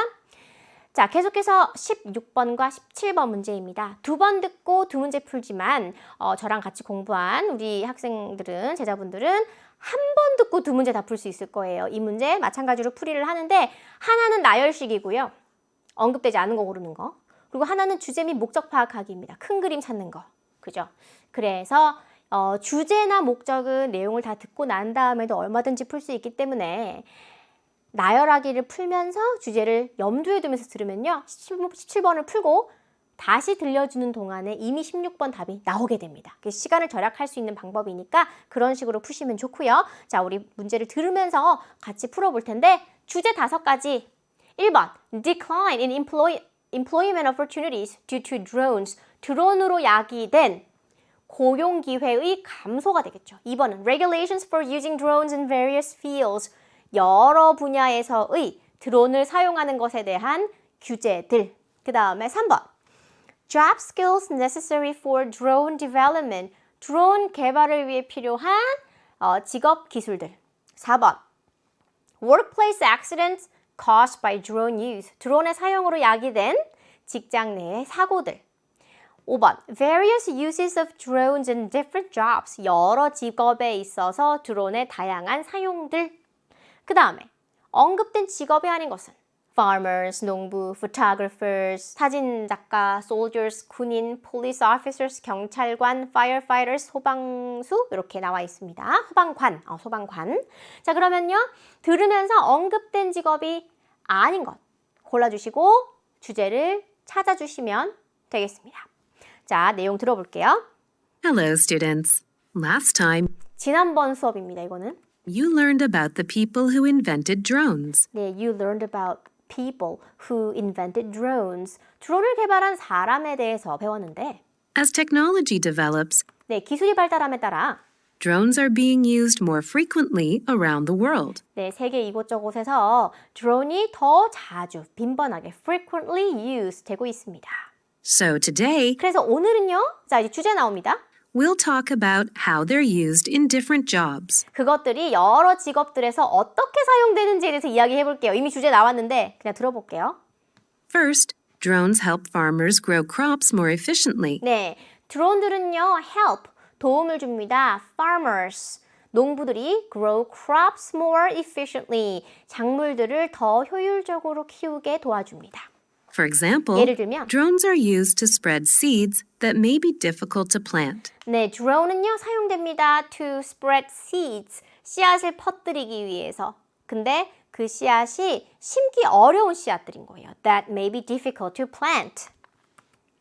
자, 계속해서 16번과 17번 문제입니다. 두 번 듣고 두 문제 풀지만 저랑 같이 공부한 우리 학생들은, 제자분들은 한 번 듣고 두 문제 다 풀 수 있을 거예요. 이 문제 마찬가지로 풀이를 하는데 하나는 나열식이고요. 언급되지 않은 거 고르는 거. 그리고 하나는 주제 및 목적 파악하기입니다. 큰 그림 찾는 거. 그죠? 그래서 주제나 목적은 내용을 다 듣고 난 다음에도 얼마든지 풀 수 있기 때문에 나열하기를 풀면서 주제를 염두에 두면서 들으면요. 17번을 풀고 다시 들려주는 동안에 이미 16번 답이 나오게 됩니다. 시간을 절약할 수 있는 방법이니까 그런 식으로 푸시면 좋고요. 자, 우리 문제를 들으면서 같이 풀어볼 텐데 주제 5가지. 1번, decline in employment opportunities due to drones. 드론으로 야기된 고용 기회의 감소가 되겠죠. 2번은 regulations for using drones in various fields. 여러 분야에서의 드론을 사용하는 것에 대한 규제들. 그 다음에 3번. Job skills necessary for drone development. 드론 개발을 위해 필요한 직업 기술들. 4번. Workplace accidents caused by drone use. 드론의 사용으로 야기된 직장 내의 사고들. 5번. Various uses of drones in different jobs. 여러 직업에 있어서 드론의 다양한 사용들. 그 다음에 언급된 직업이 아닌 것은 farmers, 농부, photographers, 사진작가, soldiers, 군인, police officers, 경찰관, firefighters, 소방수 이렇게 나와 있습니다. 소방관. 자, 그러면요. 들으면서 언급된 직업이 아닌 것 골라주시고 주제를 찾아주시면 되겠습니다. 자, 내용 들어볼게요. Hello, students. Last time, 지난번 수업입니다, 이거는. You learned about the people who invented drones. 네, you learned about people who invented drones. 드론을 개발한 사람에 대해서 배웠는데, As technology develops, 네, 기술이 발달함에 따라 drones are being used more frequently around the world. 네, 세계 이곳저곳에서 드론이 더 자주, 빈번하게 frequently used 되고 있습니다. So today, 그래서 오늘은요, 자, 이제 주제 나옵니다. we'll talk about how they're used in different jobs. 그것들이 여러 직업들에서 어떻게 사용되는지에 대해서 이야기해 볼게요. 이미 주제 나왔는데 그냥 들어볼게요. First, drones help farmers grow crops more efficiently. 네, 드론들은요, help, 도움을 줍니다. Farmers, 농부들이 grow crops more efficiently, 작물들을 더 효율적으로 키우게 도와줍니다. For example, 예를 들면, drones are used to spread seeds that may be difficult to plant. 네, drone은요, 사용됩니다. To spread seeds, 씨앗을 퍼뜨리기 위해서. 근데 그 씨앗이 심기 어려운 씨앗들인 거예요. That may be difficult to plant.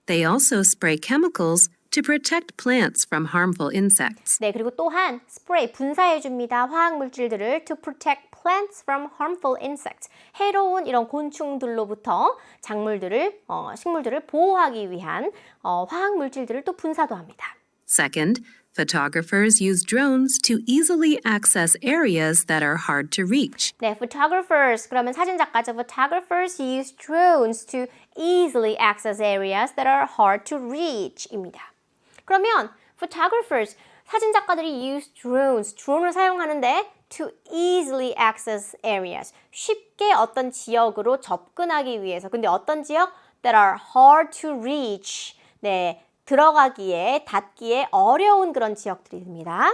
They also spray chemicals to protect plants from harmful insects. 네, 그리고 또한 스프레이 분사해 줍니다. 화학 물질들을 to protect plants from harmful insects. 해로운 이런 곤충들로부터 작물들을 식물들을 보호하기 위한 화학 물질들을 또 분사도 합니다. Second, photographers use drones to easily access areas that are hard to reach. 네, photographers 그러면 사진작가죠. Photographers use drones to easily access areas that are hard to reach입니다. 그러면 photographers 사진작가들이 use drones 드론을 사용하는데 to easily access areas 쉽게 어떤 지역으로 접근하기 위해서. 근데 어떤 지역? that are hard to reach. 네, 들어가기에 닿기에 어려운 그런 지역들입니다.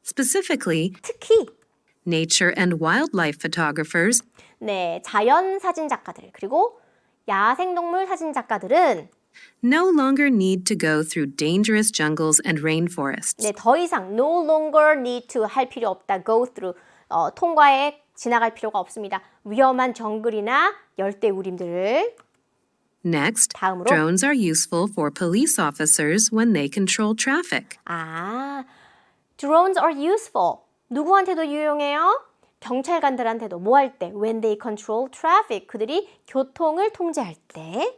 Specifically, 특히 nature and wildlife photographers 네, 자연 사진 작가들 그리고 야생동물 사진 작가들은 no longer need to go through dangerous jungles and rainforests. 네, 더 이상 no longer need to 할 필요 없다. go through 통과해 지나갈 필요가 없습니다. 위험한 정글이나 열대우림들을 Next, 다음으로 drones are useful for police officers when they control traffic. drones are useful. 누구한테도 유용해요? 경찰관들한테도 뭐 할 때? When they control traffic. 그들이 교통을 통제할 때.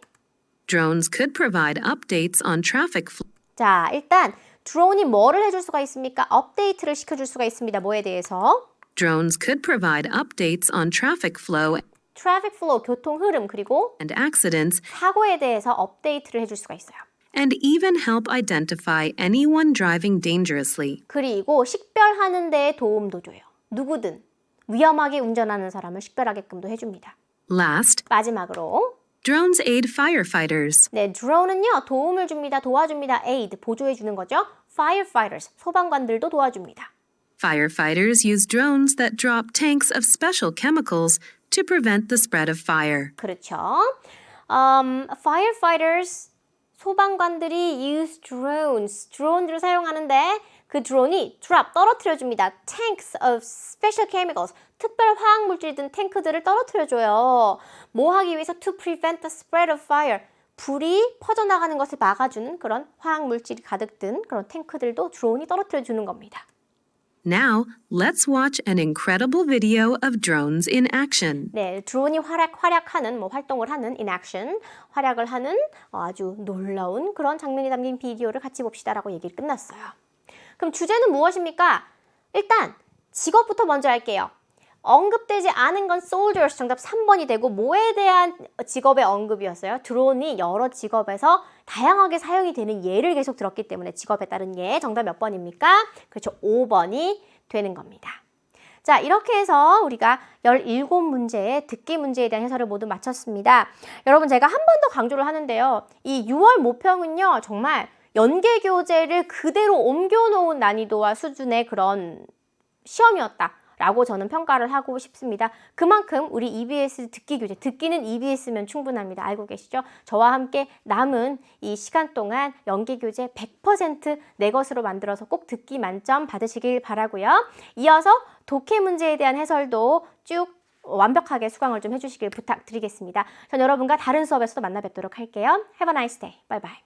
Drones could provide updates on traffic flow. 자, 일단 드론이 뭐를 해줄 수가 있습니까? 업데이트를 시켜줄 수가 있습니다. 뭐에 대해서? Drones could provide updates on traffic flow traffic flow, 교통 흐름, 그리고 and accidents, 사고에 대해서 업데이트를 해줄 수가 있어요. and even help identify anyone driving dangerously. 그리고 식별하는 데에 도움도 줘요. 누구든 위험하게 운전하는 사람을 식별하게끔도 해줍니다. Last, 마지막으로 drones aid firefighters. 네, 드론은요 도움을 줍니다. 도와줍니다. aid, 보조해주는 거죠. firefighters, 소방관들도 도와줍니다. Firefighters use drones that drop tanks of special chemicals to prevent the spread of fire. 그렇죠. firefighters, 소방관들이 use drones, 드론들을 사용하는데 그 드론이 drop, 떨어뜨려줍니다. tanks of special chemicals, 특별 화학 물질이 든 탱크들을 떨어뜨려줘요. 뭐 하기 위해서? to prevent the spread of fire, 불이 퍼져나가는 것을 막아주는 그런 화학 물질이 가득 든 그런 탱크들도 드론이 떨어뜨려주는 겁니다. Now, let's watch an incredible video of drones in action. 네, 드론이 활약하는, 활동을 하는, in action, 활약을 하는 아주 놀라운 그런 장면이 담긴 비디오를 같이 봅시다라고 얘기를 끝났어요. 그럼 주제는 무엇입니까? 일단 직업부터 먼저 할게요. 언급되지 않은 건 soldiers, 정답 3번이 되고 뭐에 대한 직업의 언급이었어요? 드론이 여러 직업에서 다양하게 사용이 되는 예를 계속 들었기 때문에 직업에 따른 예, 정답 몇 번입니까? 그렇죠, 5번이 되는 겁니다. 자, 이렇게 해서 우리가 17문제의 듣기 문제에 대한 해설을 모두 마쳤습니다. 여러분, 제가 한 번 더 강조를 하는데요. 이 6월 모평은요, 정말 연계교재를 그대로 옮겨놓은 난이도와 수준의 그런 시험이었다 라고 저는 평가를 하고 싶습니다. 그만큼 우리 EBS 듣기 교재, 듣기는 EBS면 충분합니다. 알고 계시죠? 저와 함께 남은 이 시간 동안 연계교재 100% 내 것으로 만들어서 꼭 듣기 만점 받으시길 바라고요. 이어서 독해 문제에 대한 해설도 쭉 완벽하게 수강을 좀 해주시길 부탁드리겠습니다. 전 여러분과 다른 수업에서도 만나 뵙도록 할게요. Have a nice day. Bye bye.